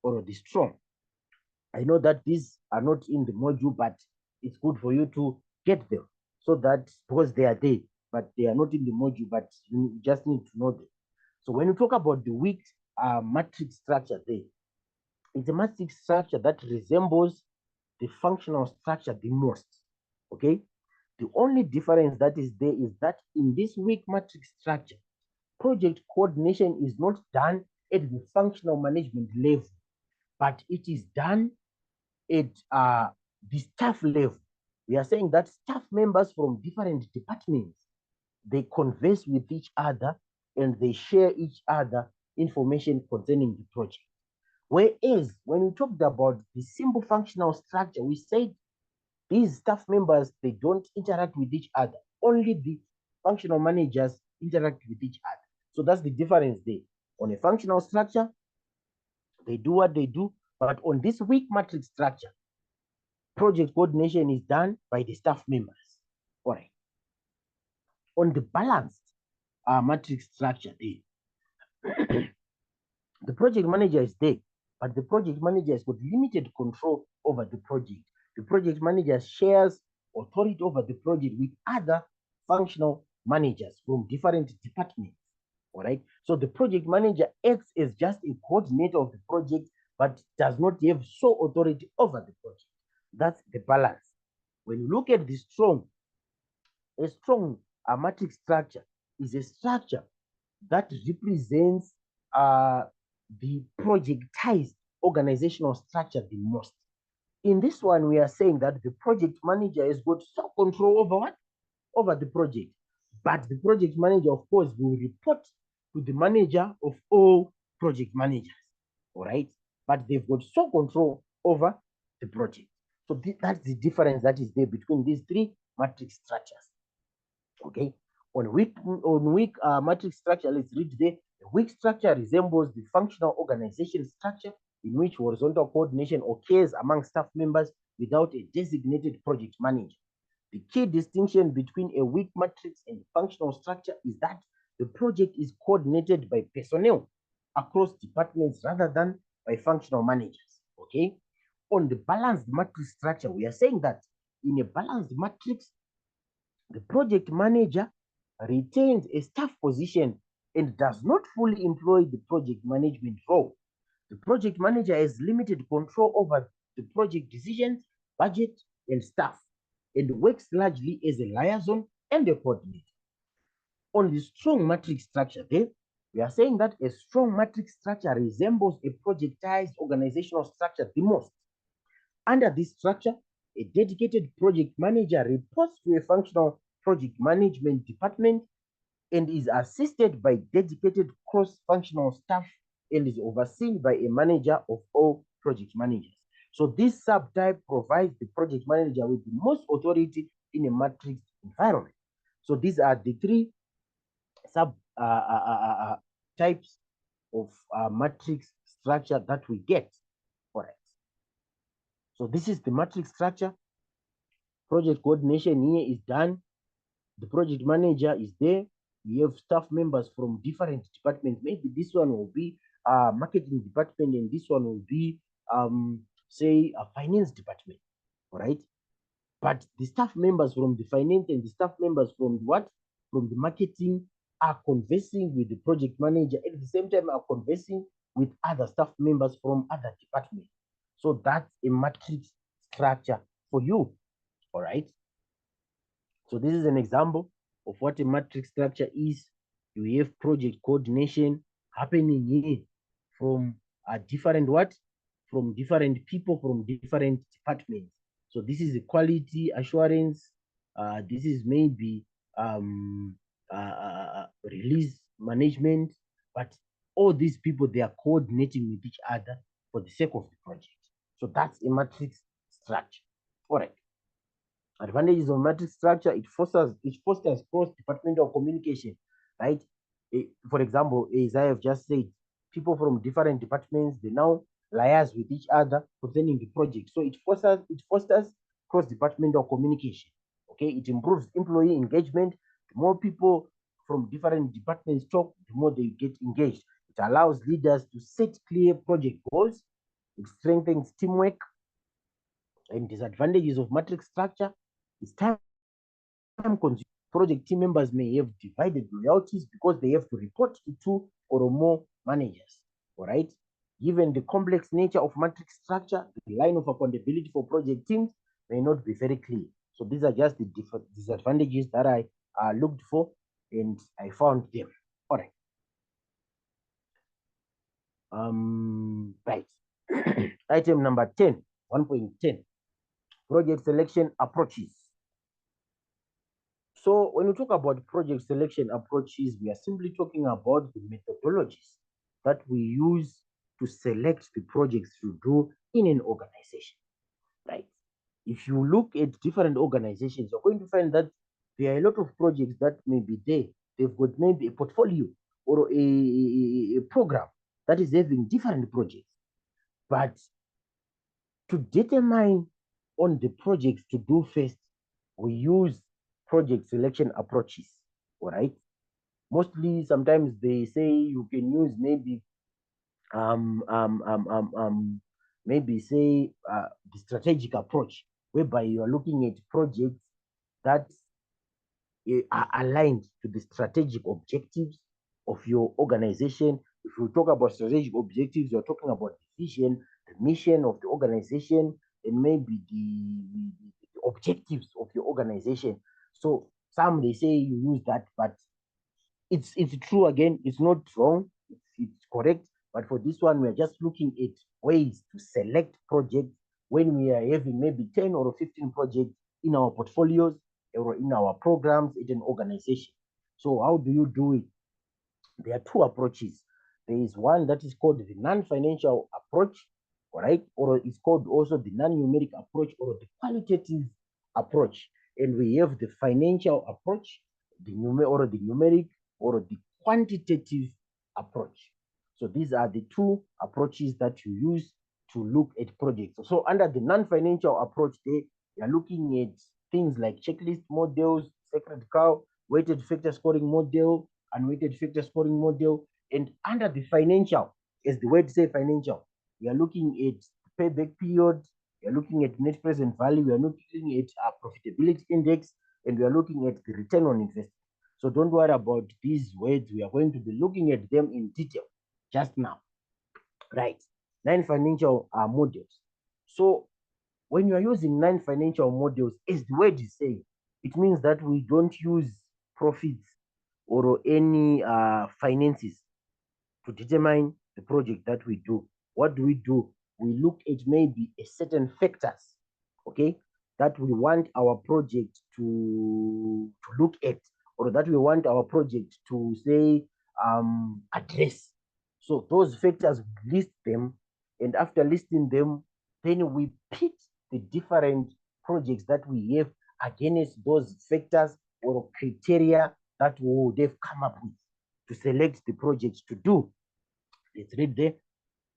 or the strong. I know that these are not in the module, but it's good for you to get them so that because they are there, but they are not in the module, but you just need to know them. So when you talk about the weak matrix structure there, it's a matrix structure that resembles the functional structure the most. Okay. The only difference that is there is that in this weak matrix structure, project coordination is not done at the functional management level, but it is done at the staff level. We are saying that staff members from different departments, they converse with each other and they share each other information concerning the project. Whereas when we talked about the simple functional structure, we said these staff members, they don't interact with each other. Only the functional managers interact with each other. So that's the difference there. On a functional structure, they do what they do, but on this weak matrix structure, project coordination is done by the staff members. All right. On the balanced matrix structure, the project manager is there, but the project manager has got limited control over the project. The project manager shares authority over the project with other functional managers from different departments. All right. So the project manager acts as just a coordinator of the project, but does not have sole authority over the project. That's the balance. When you look at the a strong matrix structure is a structure that represents the projectized organizational structure the most. In this one, we are saying that the project manager has got sole control over what? Over the project. But the project manager, of course, will report to the manager of all project managers. All right. But they've got sole control over the project. So that's the difference that is there between these three matrix structures. Okay. On weak matrix structure, let's read there. The weak structure resembles the functional organization structure in which horizontal coordination occurs among staff members without a designated project manager. The key distinction between a weak matrix and functional structure is that the project is coordinated by personnel across departments rather than by functional managers. Okay. On the balanced matrix structure, we are saying that in a balanced matrix, the project manager retains a staff position and does not fully employ the project management role. The project manager has limited control over the project decisions, budget, and staff, and works largely as a liaison and a coordinator. On the strong matrix structure, then, we are saying that a strong matrix structure resembles a projectized organizational structure the most. Under this structure, a dedicated project manager reports to a functional project management department and is assisted by dedicated cross-functional staff and is overseen by a manager of all project managers. So this subtype provides the project manager with the most authority in a matrix environment. So these are the three sub types of matrix structure that we get. All right. So this is the matrix structure. Project coordination here is done. The project manager is there. We have staff members from different departments. Maybe this one will be a marketing department and this one will be, say, a finance department. All right. But the staff members from the finance and the staff members from what? From the marketing are conversing with the project manager at the same time are conversing with other staff members from other departments. So that's a matrix structure for you. All right. So this is an example of what a matrix structure is. You have project coordination happening here from a different what? From different people from different departments. So this is a quality assurance. This is maybe release management, but all these people, they are coordinating with each other for the sake of the project. So that's a matrix structure. All right. Advantages of matrix structure, it fosters cross-departmental communication, right? For example, as I have just said, people from different departments, they now liaise with each other concerning the project. So it fosters cross-departmental communication. Okay, it improves employee engagement. The more people from different departments talk, the more they get engaged. It allows leaders to set clear project goals. It strengthens teamwork. And disadvantages of matrix structure is time consuming. Project team members may have divided loyalties because they have to report to two or more managers. All right. Given the complex nature of matrix structure, the line of accountability for project teams may not be very clear. So these are just the disadvantages that I looked for and I found them. All right. Right. Item number 10, 1.10, project selection approaches. So when we talk about project selection approaches, we are simply talking about the methodologies that we use to select the projects to do in an organization, right? If you look at different organizations, you're going to find that there are a lot of projects that may be there. They've got maybe a portfolio or a program that is having different projects. But to determine on the projects to do first, we use project selection approaches. All right. Mostly, sometimes they say you can use maybe maybe say the strategic approach, whereby you are looking at projects that are aligned to the strategic objectives of your organization. If you talk about strategic objectives, you're talking about the vision, the mission of the organization, and maybe the objectives of your organization. So some they say you use that, but it's true again. It's not wrong. It's correct. But for this one, we are just looking at ways to select projects when we are having maybe 10 or 15 projects in our portfolios or in our programs in an organization. So how do you do it? There are two approaches. There is one that is called the non-financial approach, all right, or it's called also the non-numeric approach or the qualitative approach. And we have the financial approach, the numeric or the quantitative approach. So these are the two approaches that you use to look at projects. So under the non-financial approach, they are looking at things like checklist models, sacred cow, weighted factor scoring model, unweighted factor scoring model. And under the financial, as the word say financial, we are looking at payback period, we are looking at net present value, we are looking at our profitability index, and we are looking at the return on investment. So don't worry about these words. We are going to be looking at them in detail just now. Right. 9 financial models. So when you are using 9 financial models, as the word is saying, it means that we don't use profits or any finances to determine the project that we do. What do? We look at maybe a certain factors, okay, that we want our project to look at, or that we want our project to say address. So those factors, list them, and after listing them, then we pit the different projects that we have against those factors or criteria that we would have come up with to select the project to do. Let's read the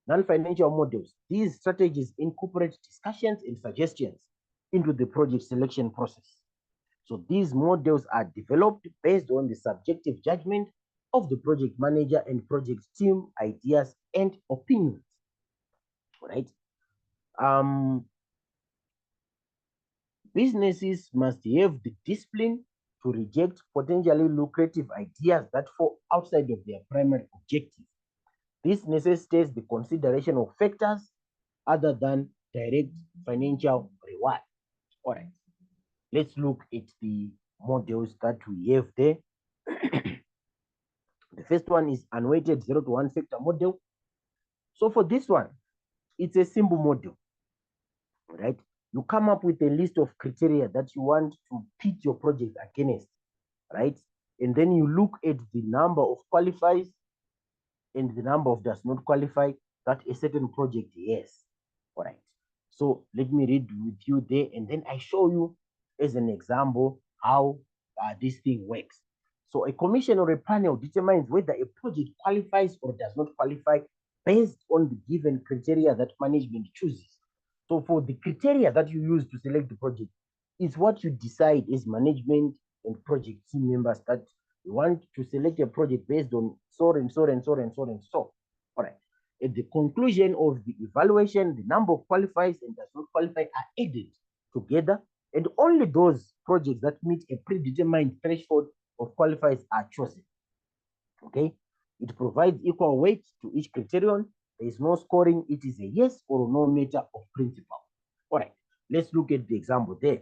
non-financial models. These strategies incorporate discussions and suggestions into the project selection process. So these models are developed based on the subjective judgment of the project manager and project team, ideas and opinions. Right? Businesses must have the discipline to reject potentially lucrative ideas that fall outside of their primary objective. This necessitates the consideration of factors other than direct financial reward. All right, let's look at the models that we have there. The first one is unweighted 0 to 1 factor model. So for this one, it's a simple model, right? You come up with a list of criteria that you want to pit your project against, right? And then you look at the number of qualifies and the number of does not qualify that a certain project has. All right. So let me read with you there, and then I show you as an example how this thing works. So a commission or a panel determines whether a project qualifies or does not qualify based on the given criteria that management chooses. So for the criteria that you use to select the project is what you decide as management and project team members that you want to select a project based on so and so and so and so and so. All right. At the conclusion of the evaluation, the number of qualifies and does not qualify are added together, and only those projects that meet a predetermined threshold of qualifies are chosen. Okay. It provides equal weight to each criterion. There is no scoring. It is a yes or no matter of principle. All right. Let's look at the example there.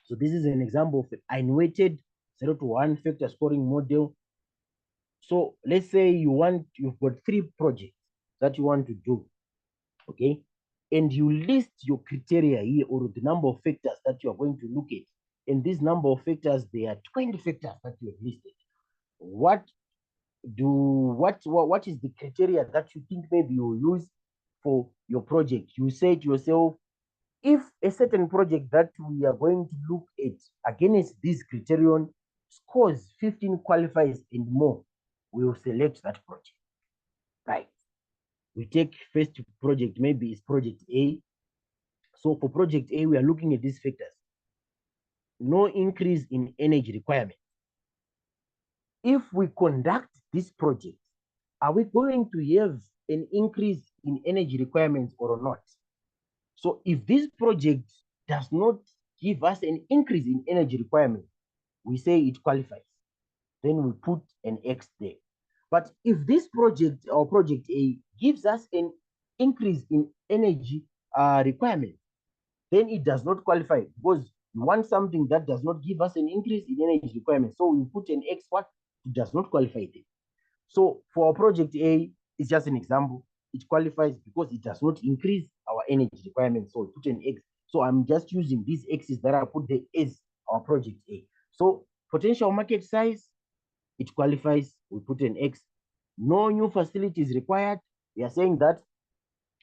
So this is an example of an unweighted 0 to 1 factor scoring model. So let's say you've got 3 projects that you want to do, okay? And you list your criteria here, or the number of factors that you are going to look at. And this number of factors, there are 20 factors that you have listed. What is the criteria that you think maybe you'll use for your project? You say to yourself, if a certain project that we are going to look at against this criterion scores 15 qualifies and more, we will select that project. Right. We take first project, maybe it's project A. So for project A, we are looking at these factors. No increase in energy requirement. If we conduct this project, are we going to have an increase in energy requirements or not? So if this project does not give us an increase in energy requirement, we say it qualifies. Then we put an X there. But if this project or project A gives us an increase in energy requirement, then it does not qualify, because we want something that does not give us an increase in energy requirement. So we put an X, what? It does not qualify there. So for project A, it's just an example. It qualifies because it does not increase our energy requirements. So we put an X. So I'm just using these X's that I put there as our project A. So potential market size, it qualifies. We put an X. No new facilities required. We are saying that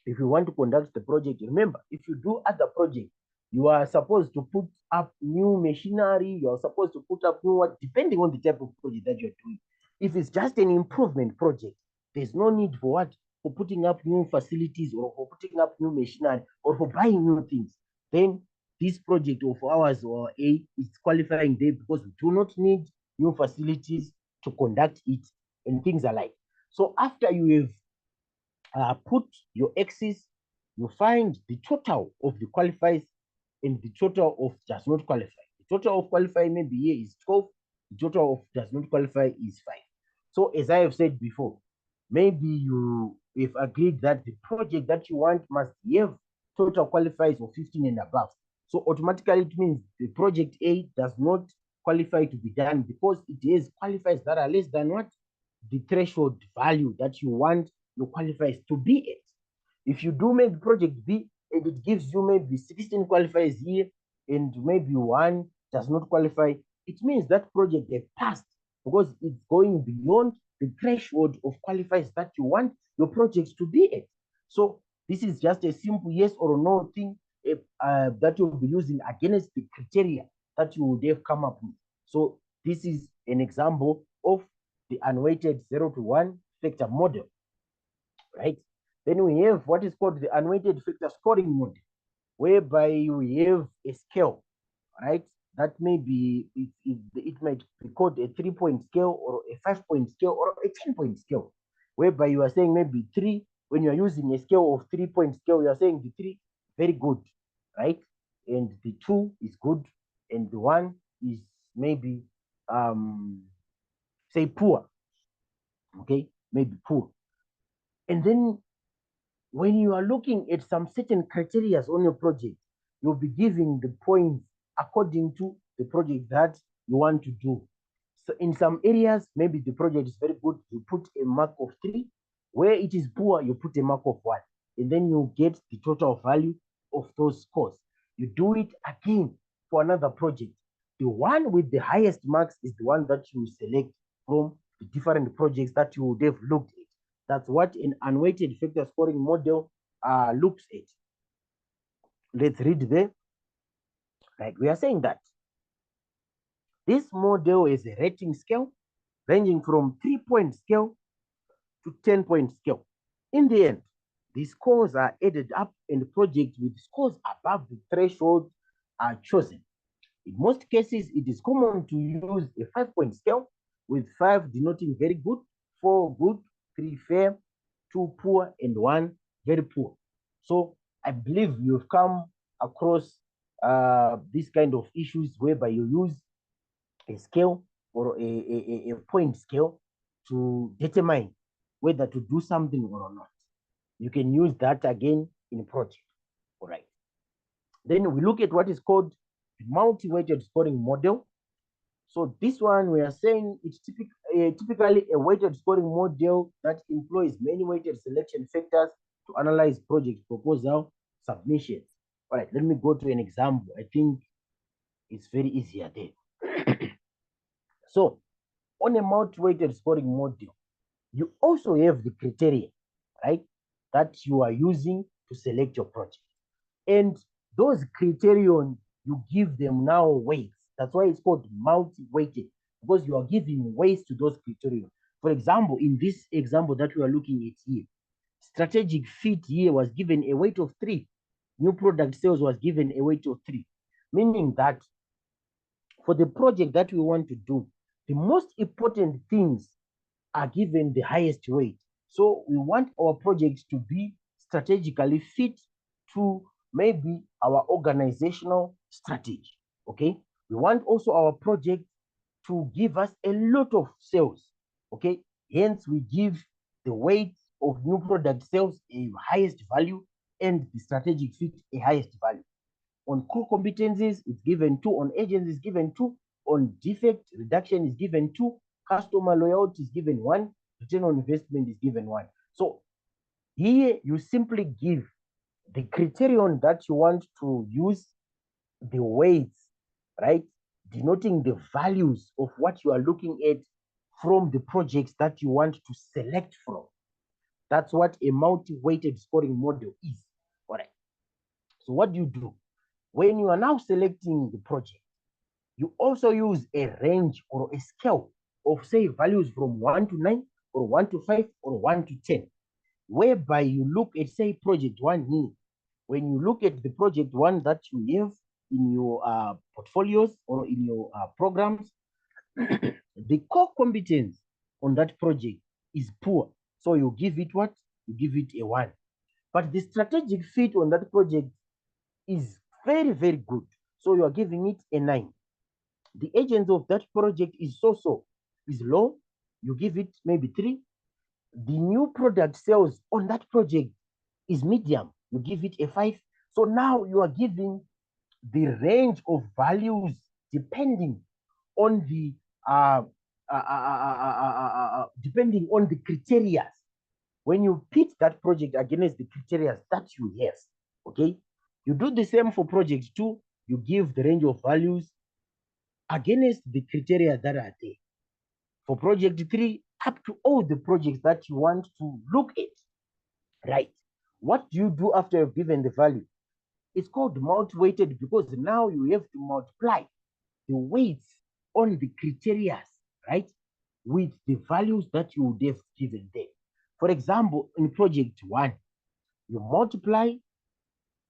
if you want to conduct the project, remember, if you do other projects, you are supposed to put up new machinery. You are supposed to put up new, depending on the type of project that you're doing. If it's just an improvement project, there's no need for what? For putting up new facilities or for putting up new machinery or for buying new things. Then this project of ours or A is qualifying there because we do not need new facilities to conduct it and things are like. So after you have put your X's, you find the total of the qualifies and the total of does not qualify. The total of qualify maybe here is 12, the total of does not qualify is 5. So as I have said before, maybe you have agreed that the project that you want must have total qualifies of 15 and above. So automatically it means the project A does not qualify to be done because it has qualifies that are less than what? The threshold value that you want your qualifiers to be at. If you do maybe project B and it gives you maybe 16 qualifiers here and maybe one does not qualify, it means that project has passed because it's going beyond the threshold of qualifiers that you want your projects to be at. So this is just a simple yes or no thing that you'll be using against the criteria that you would have come up with. So this is an example of the unweighted 0 to 1 factor model, right? Then we have what is called the unweighted factor scoring model, whereby you have a scale, right? That may be, it might be called a 3-point scale or a 5-point scale or a 10-point scale, whereby you are saying maybe 3, when you are using a scale of 3-point scale, you are saying the 3, very good, right? And the 2 is good, and the 1 is maybe, say, poor, okay? Maybe poor. And then when you are looking at some certain criteria on your project, you'll be giving the points according to the project that you want to do. So in some areas, maybe the project is very good, you put a mark of 3. Where it is poor, you put a mark of 1. And then you get the total value of those scores. You do it again for another project. The one with the highest marks is the one that you select from the different projects that you would have looked at. That's what an unweighted factor scoring model looks at. Let's read there. Like we are saying that this model is a rating scale ranging from 3-point scale to 10-point scale. In the end, the scores are added up and projects with scores above the threshold are chosen. In most cases, it is common to use a 5-point scale with 5 denoting very good, 4 good, 3 fair, 2 poor, and 1 very poor. So I believe you've come across these kind of issues whereby you use a scale or a point scale to determine whether to do something or not. You can use that again in a project. All right. Then we look at what is called the multi-weighted scoring model. So this one we are saying it's typically a weighted scoring model that employs many weighted selection factors to analyze project proposal submissions. All right, let me go to an example. I think it's very easier there. So on a multi-weighted scoring model, you also have the criteria, right, that you are using to select your project. And those criterion, you give them now weights. That's why it's called multi-weighted, because you are giving weights to those criteria. For example, in this example that we are looking at here, strategic fit here was given a weight of 3. New product sales was given a weight of 3, meaning that for the project that we want to do, the most important things are given the highest weight. So we want our project to be strategically fit to maybe our organizational strategy. Okay. We want also our project to give us a lot of sales. Okay. Hence, we give the weight of new product sales a highest value and the strategic fit a highest value. On core competencies, it's given 2. On agents, it's given 2. On defect reduction is given 2. Customer loyalty is given 1. Return on investment is given 1. So here you simply give the criterion that you want to use, the weights, right? Denoting the values of what you are looking at from the projects that you want to select from. That's what a multi-weighted scoring model is. All right. So what do you do? When you are now selecting the project, you also use a range or a scale of, say, values from 1 to 9 or 1 to 5 or 1 to 10, whereby you look at, say, project 1 here. When you look at the project 1 that you have in your portfolios or in your programs, the core competence on that project is poor. So you give it what? you give it a 1. But the strategic fit on that project is very, very good. So you are giving it a 9. The agent of that project is so, is low, you give it maybe 3. The new product sales on that project is medium, you give it a 5. So now you are giving the range of values depending on the depending on the criteria. When you pit that project against the criteria that you have, okay, you do the same for project 2. You give the range of values against the criteria that are there. For project 3, up to all the projects that you want to look at, right? What do you do after you've given the value? It's called multi-weighted because now you have to multiply the weights on the criteria, right, with the values that you would have given there. For example, in project 1, you multiply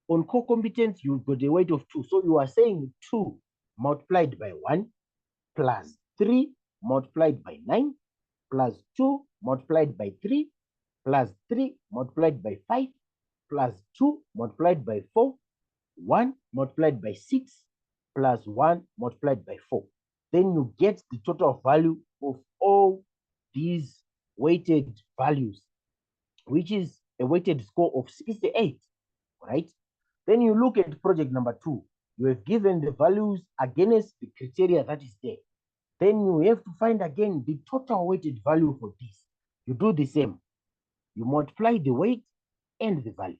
on core competence, you got a weight of 2. So you are saying 2 multiplied by 1 plus 3 multiplied by 9 plus 2 multiplied by 3 plus 3 multiplied by 5 plus 2 multiplied by 4, 1 multiplied by 6 plus 1 multiplied by 4. Then you get the total value of all these weighted values, which is a weighted score of 68, right? Then you look at project number 2. You have given the values against the criteria that is there. Then you have to find again the total weighted value for this. You do the same. You multiply the weight and the value.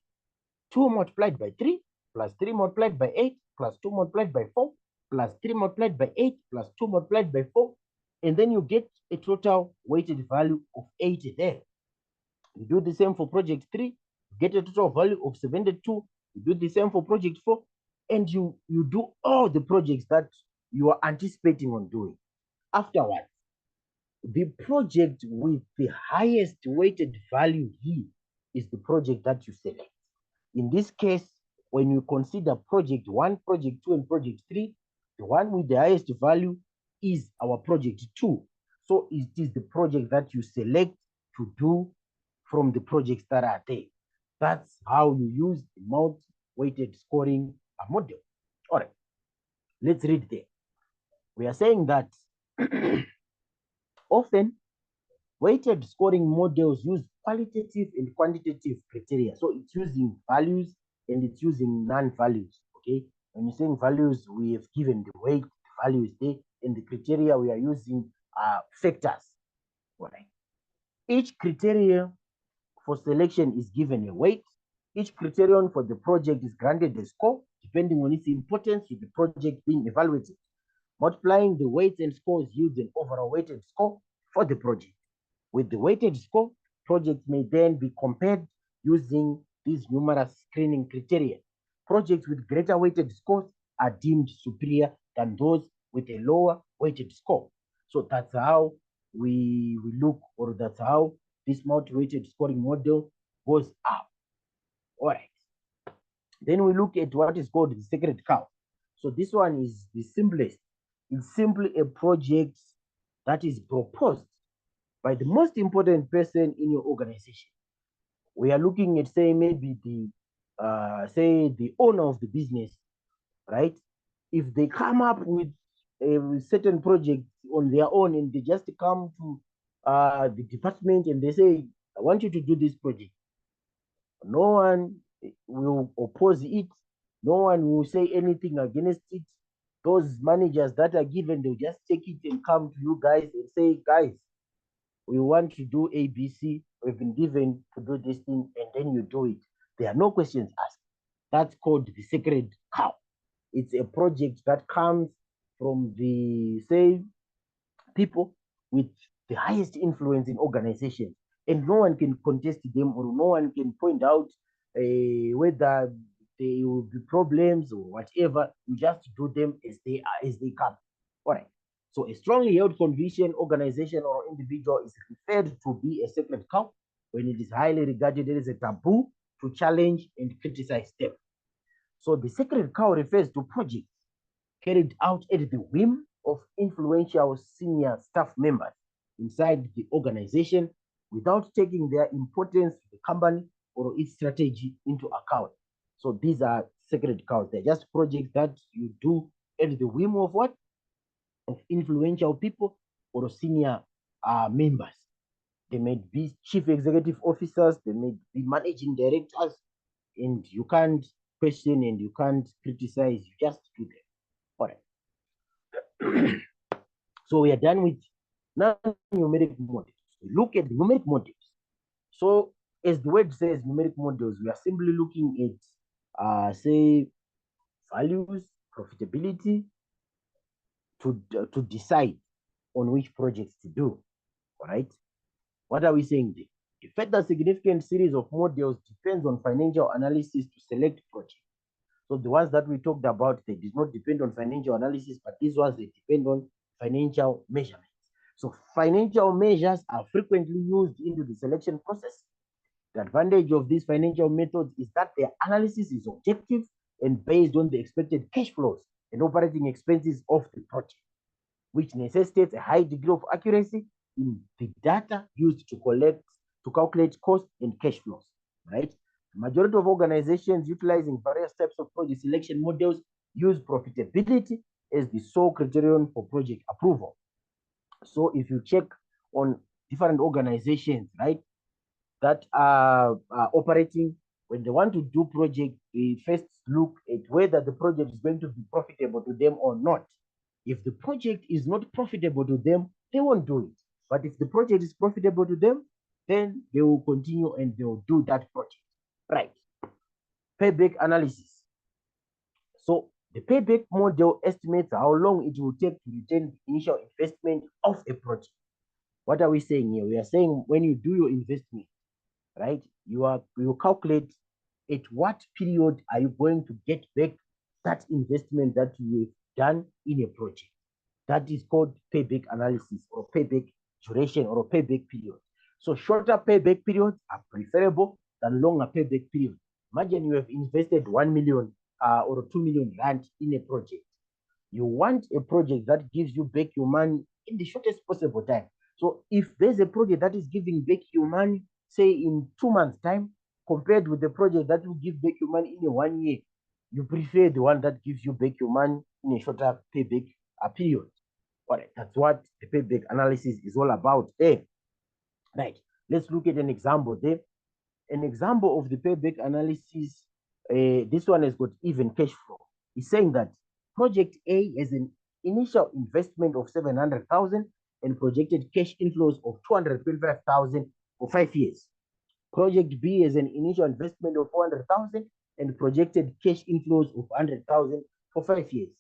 2 multiplied by 3 plus 3 multiplied by 8 plus 2 multiplied by 4 plus 3 multiplied by 8 plus 2 multiplied by 4. And then you get a total weighted value of 80 there. You do the same for project 3, you get a total value of 72. You do the same for project 4, and you do all the projects that you are anticipating on doing. Afterwards, the project with the highest weighted value here is the project that you select. In this case, when you consider project 1, project 2, and project 3, the one with the highest value is our project 2. So it is the project that you select to do from the projects that are there. That's how you use the multi-weighted scoring model. All right, let's read there. We are saying that often weighted scoring models use qualitative and quantitative criteria. So it's using values and it's using non-values, okay? When you're saying values, we have given the weight, the value is there, and the criteria we are using factors, all right? Each criteria for selection is given a weight. Each criterion for the project is granted a score, depending on its importance to the project being evaluated. Multiplying the weights and scores yields an overall weighted score for the project. With the weighted score, projects may then be compared using these numerous screening criteria. Projects with greater weighted scores are deemed superior than those with a lower weighted score. So that's how we look, or that's how this multi-weighted scoring model goes up. All right. Then we look at what is called the sacred cow. So this one is the simplest. It's simply a project that is proposed by the most important person in your organization. We are looking at, say, maybe the owner of the business, right? If they come up with a certain project on their own and they just come to the department and they say, I want you to do this project, no one will oppose it. No one will say anything against it. Those managers that are given, they'll just take it and come to you guys and say, guys, we want to do ABC. We've been given to do this thing, and then you do it. There are no questions asked. That's called the sacred cow. It's a project that comes from the, say, people with the highest influence in organizations, and no one can contest them, or no one can point out whether there will be problems or whatever. You just do them as they are, as they come. All right. So a strongly held conviction, organization, or individual is referred to be a sacred cow when it is highly regarded as a taboo to challenge and criticize them. So the sacred cow refers to projects carried out at the whim of influential senior staff members inside the organization without taking their importance to the company or its strategy into account. So these are sacred cows. They're just projects that you do at the whim of what? Of influential people or senior members. They may be chief executive officers, they may be managing directors, and you can't question and you can't criticize, you just do them. All right. So we are done with non-numeric models. Look at the numeric models. So as the word says, numeric models, we are simply looking at, say, values, profitability, to decide on which projects to do. All right. What are we saying there? A further significant series of models depends on financial analysis to select projects. So the ones that we talked about, they did not depend on financial analysis, but these ones, they depend on financial measurements. So financial measures are frequently used into the selection process. The advantage of these financial methods is that their analysis is objective and based on the expected cash flows and operating expenses of the project, which necessitates a high degree of accuracy in the data used to calculate cost and cash flows, right? The majority of organizations utilizing various types of project selection models use profitability as the sole criterion for project approval. So if you check on different organizations, right, that are operating, when they want to do project, they first look at whether the project is going to be profitable to them or not. If the project is not profitable to them, they won't do it. But if the project is profitable to them, then they will continue and they will do that project. Right. Payback analysis. So the payback model estimates how long it will take to return the initial investment of a project. What are we saying here? We are saying when you do your investment, right, you calculate at what period are you going to get back that investment that you've done in a project. That is called payback analysis or payback duration or payback period. So shorter payback periods are preferable than longer payback periods. Imagine you have invested 1 million or 2 million rand in a project. You want a project that gives you back your money in the shortest possible time. So if there's a project that is giving back your money, say in 2 months' time, compared with the project that will give back your money in a 1 year, you prefer the one that gives you back your money in a shorter payback period. All right, that's what the payback analysis is all about there. Right, let's look at an example there. An example of the payback analysis, this one has got even cash flow. It's saying that project A has an initial investment of 700,000 and projected cash inflows of 225,000 for 5 years. Project B has an initial investment of 400,000 and projected cash inflows of 100,000 for 5 years.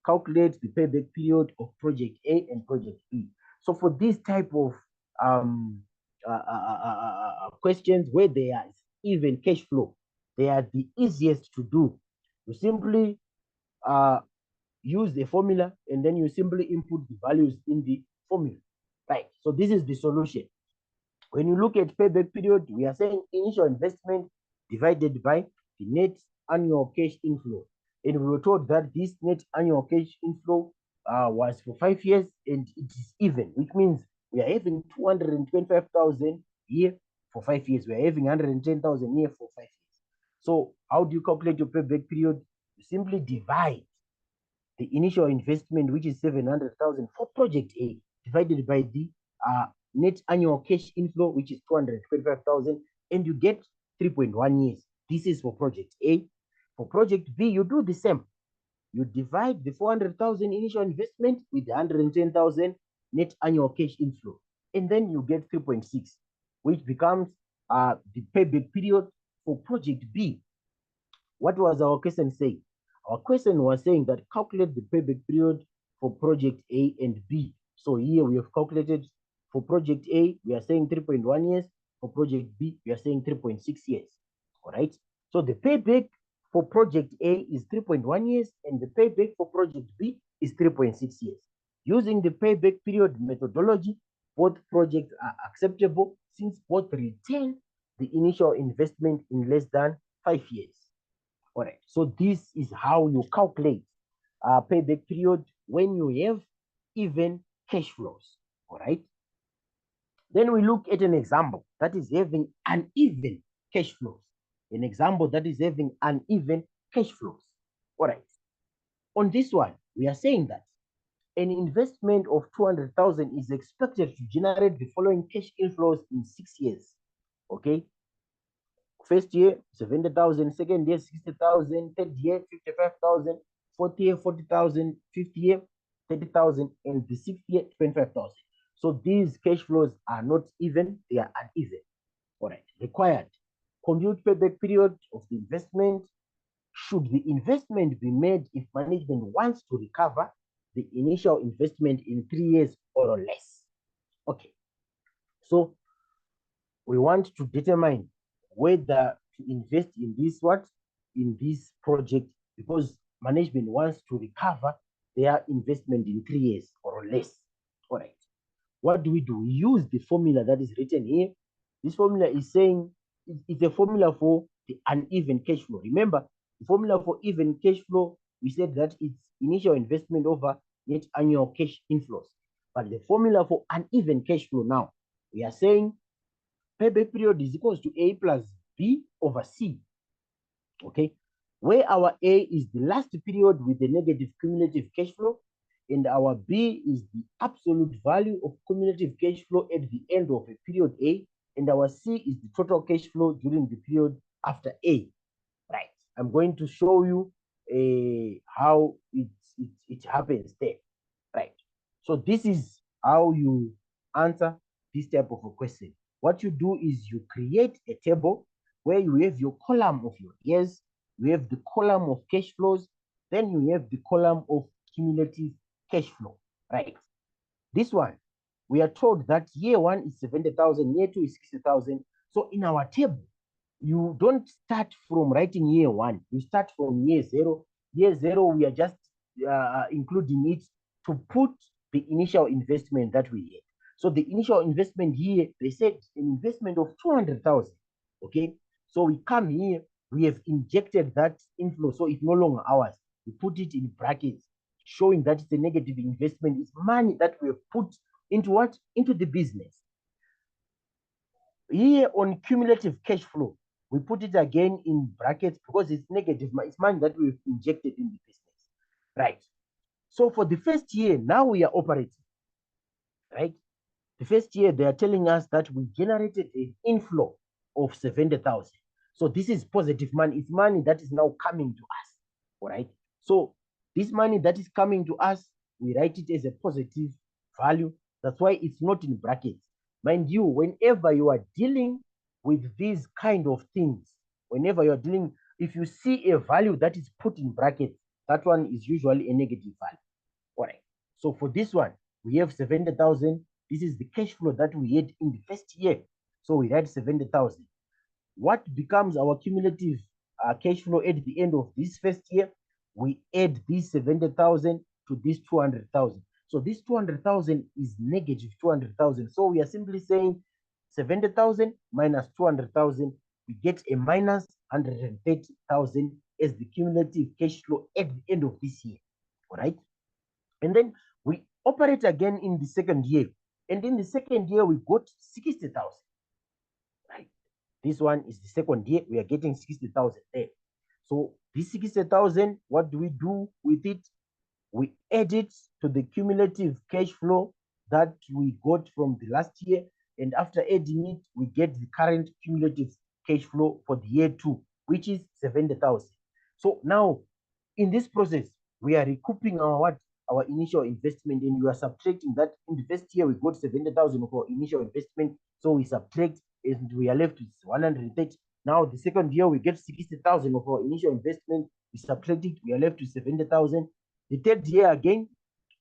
Calculate the payback period of project A and project B. So for this type of questions where there is even cash flow, they are the easiest to do. You simply use the formula and then you simply input the values in the formula. Right. So this is the solution. When you look at payback period, we are saying initial investment divided by the net annual cash inflow. And we were told that this net annual cash inflow was for 5 years and it is even, which means we are having 225,000 here for 5 years. We are having 110,000 here for 5 years. So how do you calculate your payback period? You simply divide the initial investment, which is 700,000 for project A, divided by the net annual cash inflow, which is 225,000, and you get 3.1 years. This is for project A. For project B, you do the same. You divide the 400,000 initial investment with the 110,000 net annual cash inflow, and then you get 3.6, which becomes the payback period for project B. What was our question saying? Our question was saying that calculate the payback period for project A and B. So here we have calculated for project A, we are saying 3.1 years. For project B, we are saying 3.6 years. All right. So the payback for project A is 3.1 years and the payback for project B is 3.6 years. Using the payback period methodology, both projects are acceptable since both retain the initial investment in less than 5 years. All right. So this is how you calculate payback period when you have even cash flows. All right. Then we look at an example that is having uneven cash flows. An example that is having uneven cash flows. All right. On this one, we are saying that an investment of 200,000 is expected to generate the following cash inflows in 6 years. Okay. First year, 70,000, second year, 60,000, third year, 55,000, fourth year, 40,000, fifth year, 30,000, and the sixth year, 25,000. So these cash flows are not even, they are uneven. All right. Required. Compute payback period of the investment. Should the investment be made if management wants to recover the initial investment in 3 years or less? Okay. So we want to determine whether to invest in this project, because management wants to recover their investment in 3 years or less. All right. What do? We use the formula that is written here. This formula is saying it's a formula for the uneven cash flow. Remember, the formula for even cash flow, we said that it's initial investment over net annual cash inflows. But the formula for uneven cash flow now, we are saying payback period is equals to A plus B over C. Okay, where our A is the last period with the negative cumulative cash flow, and our B is the absolute value of cumulative cash flow at the end of a period A, and our C is the total cash flow during the period after A. Right. I'm going to show you how it happens there. Right. So this is how you answer this type of a question. What you do is you create a table where you have your column of your years, you have the column of cash flows, then you have the column of cumulative cash flow, right? This one, we are told that year 1 is 70,000, year 2 is 60,000. So in our table, you don't start from writing year 1, you start from year 0. Year 0, we are just including it to put the initial investment that we had. So the initial investment here, they said an investment of 200,000. Okay. So we come here, we have injected that inflow. So it's no longer ours. We put it in brackets, showing that it's a negative investment. It's money that we have put into what? Into the business. Here on cumulative cash flow, we put it again in brackets because it's negative. It's money that we've injected in the business. Right. So for the first year, now we are operating. Right. The first year, they are telling us that we generated an inflow of 70,000. So this is positive money. It's money that is now coming to us. All right. So this money that is coming to us, we write it as a positive value. That's why it's not in brackets. Mind you, whenever you are dealing with these kind of things, whenever you're dealing, if you see a value that is put in brackets, that one is usually a negative value. All right. So for this one, we have 70,000. This is the cash flow that we had in the first year. So we had 70,000. What becomes our cumulative cash flow at the end of this first year? We add this 70,000 to this 200,000. So this 200,000 is negative 200,000. So we are simply saying 70,000 minus 200,000, we get a minus 130,000 as the cumulative cash flow at the end of this year. All right. And then we operate again in the second year. And in the second year, we got 60,000. Right. This one is the second year. We are getting 60,000 there. So this 60,000, what do we do with it? We add it to the cumulative cash flow that we got from the last year. And after adding it, we get the current cumulative cash flow for the year 2, which is 70,000. So now in this process, we are recouping our initial investment, and we are subtracting that. In the first year, we got 70,000 of our initial investment. So we subtract and we are left with 130. Now the second year, we get 60,000 of our initial investment. We subtract it, we are left with 70,000. The third year again,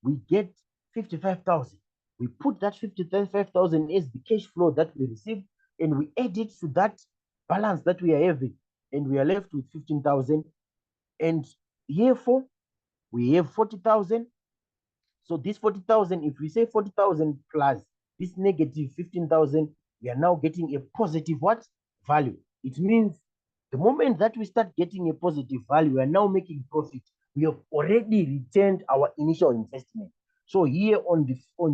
we get 55,000. We put that 55,000 as the cash flow that we received, and we add it to that balance that we are having, and we are left with 15,000. And year 4, we have 40,000. So this 40,000, if we say 40,000 plus this negative 15,000, we are now getting a positive what? Value. It means the moment that we start getting a positive value, we are now making profit. We have already returned our initial investment. So here on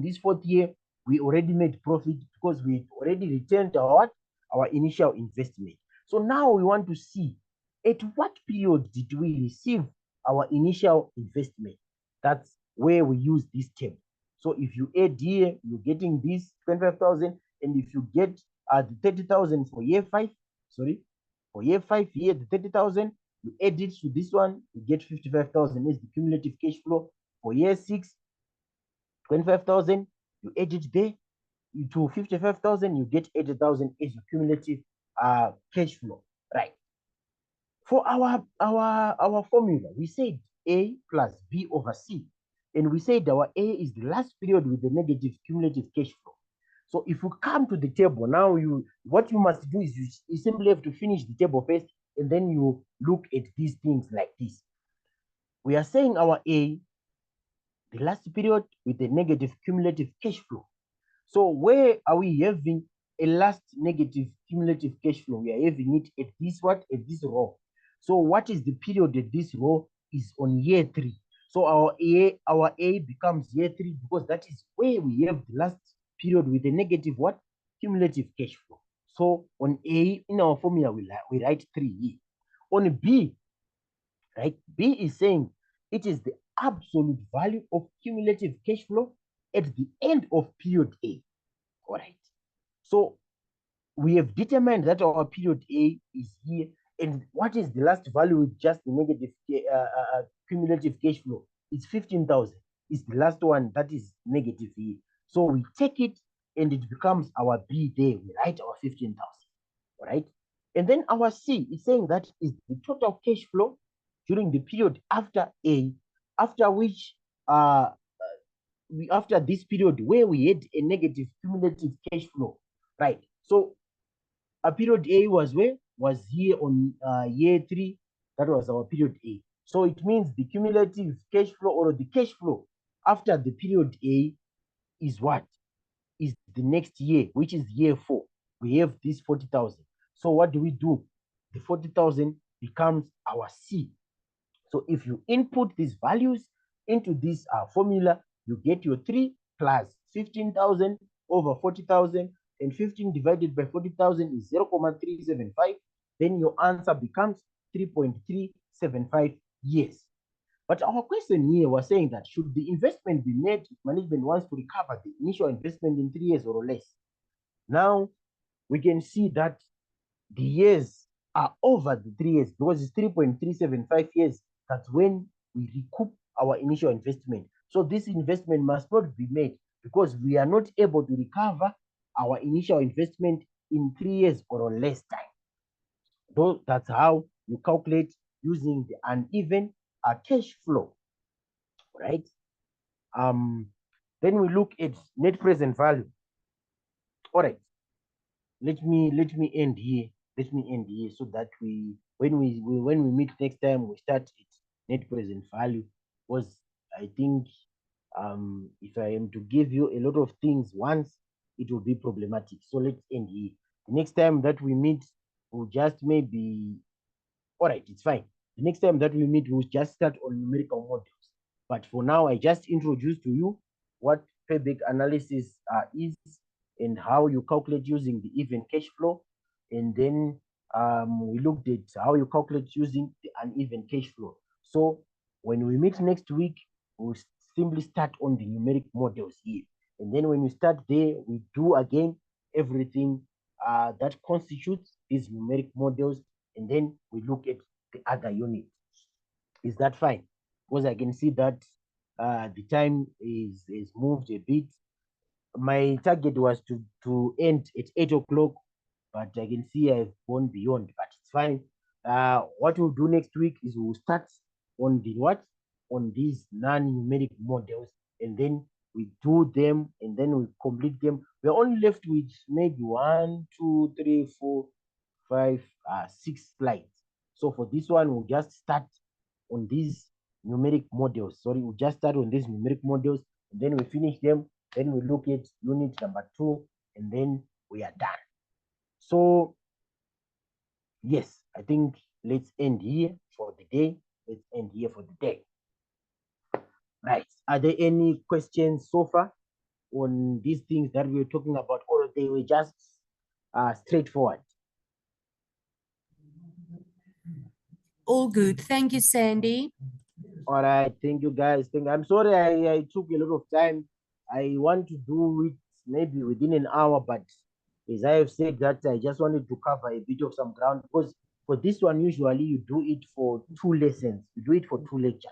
this fourth year, we already made profit because we already returned our initial investment. So now we want to see at what period did we receive our initial investment. That's where we use this table. So if you add here, you're getting this 25,000, and if you get the 30,000 for year 5, for year 5 here, the 30,000, you add it to this one, you get 55,000 as the cumulative cash flow. For year 6, 25,000, you add it there to 55,000, you get 80,000 as your cumulative cash flow, right? For our formula, we said A plus B over C, and we said our A is the last period with the negative cumulative cash flow. So if you come to the table now, what you must do is you simply have to finish the table first, and then you look at these things like this. We are saying our A, the last period with the negative cumulative cash flow. So where are we having a last negative cumulative cash flow? We are having it at this what? At this row. So what is the period at this row? Is on year 3. So our A becomes year 3 because that is where we have the last period with a negative what? Cumulative cash flow. So on A, in our formula, we write 3 here. On B, right? B is saying it is the absolute value of cumulative cash flow at the end of period A. All right. So we have determined that our period A is here. And what is the last value with just the negative cumulative cash flow? It's 15,000. It's the last one that is negative here. So we take it and it becomes our B there. We write our 15,000. All right. And then our C is saying that is the total cash flow during the period after A, after which after this period where we had a negative cumulative cash flow, right? So a period A was where? Was here on year 3. That was our period A. So it means the cumulative cash flow or the cash flow after the period A is what? Is the next year, which is year 4. We have this 40,000. So what do? The 40,000 becomes our C. So if you input these values into this formula, you get your 3 plus 15,000 over 40,000, and 15 divided by 40,000 is 0.375. Then your answer becomes 3.375 years. But our question here was saying that should the investment be made if management wants to recover the initial investment in 3 years or less? Now we can see that the years are over the 3 years because it's 3.375 years. That's when we recoup our initial investment. So this investment must not be made because we are not able to recover our initial investment in 3 years or less time. Though that's how you calculate using the uneven cash flow, right? Then we look at net present value. All right. Let me end here. Let me end here so that when we meet next time, we start at net present value. Because I think if I am to give you a lot of things once, it will be problematic. So let's end here. The next time that we meet, we'll just maybe, all right, it's fine. The next time that we meet, we'll just start on numerical models. But for now, I just introduced to you what payback analysis is and how you calculate using the even cash flow. And then we looked at how you calculate using the uneven cash flow. So when we meet next week, we'll simply start on the numeric models here. And then when we start there, we do again everything that constitutes these numeric models. And then we look at the other unit. Is that fine? Because I can see that the time is moved a bit. My target was to end at 8 o'clock, but I can see I've gone beyond, but it's fine. What we'll do next week is we'll start on the what? On these non-numeric models, and then we do them, and then we complete them. We're only left with maybe 1, 2, 3, 4, 5, 6 slides. So for this one, we'll just start on these numeric models. Sorry, we'll just start on these numeric models, and then we finish them. Then we look at unit number 2, and then we are done. So, yes, I think let's end here for the day. Let's end here for the day. Right. Are there any questions so far? on these things that we were talking about, or they were just straightforward? All good. Thank you, Sandy. All right, thank you guys. I'm sorry I took a lot of time. I want to do it maybe within an hour, but as I have said that I just wanted to cover a bit of some ground, because for this one, usually you do it for 2 lessons, you do it for 2 lectures.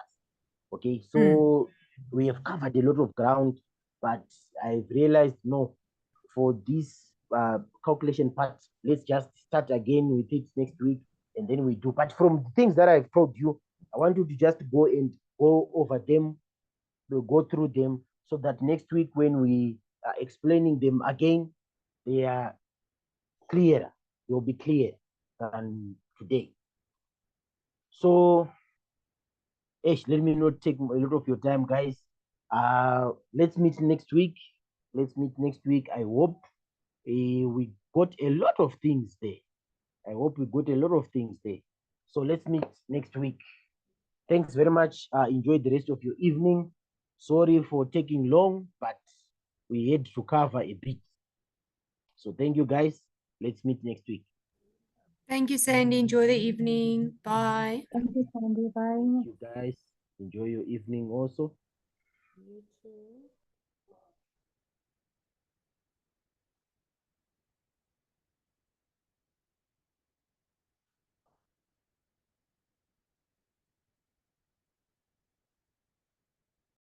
Okay, so we have covered a lot of ground, but I've realized no, for this calculation part, let's just start again with it next week, and then we do. But from the things that I've told you, I want you to just go over them, to go through them, so that next week when we are explaining them again, they are clearer. They'll be clear than today. So, Ash, let me not take a lot of your time, guys. Let's meet next week. Let's meet next week. I hope we got a lot of things there. I hope we got a lot of things there. So let's meet next week. Thanks very much. Enjoy the rest of your evening. Sorry for taking long, but we had to cover a bit. So thank you, guys. Let's meet next week. Thank you, Sandy. Enjoy the evening. Bye. Thank you, Sandy. Bye. You guys enjoy your evening also. You too.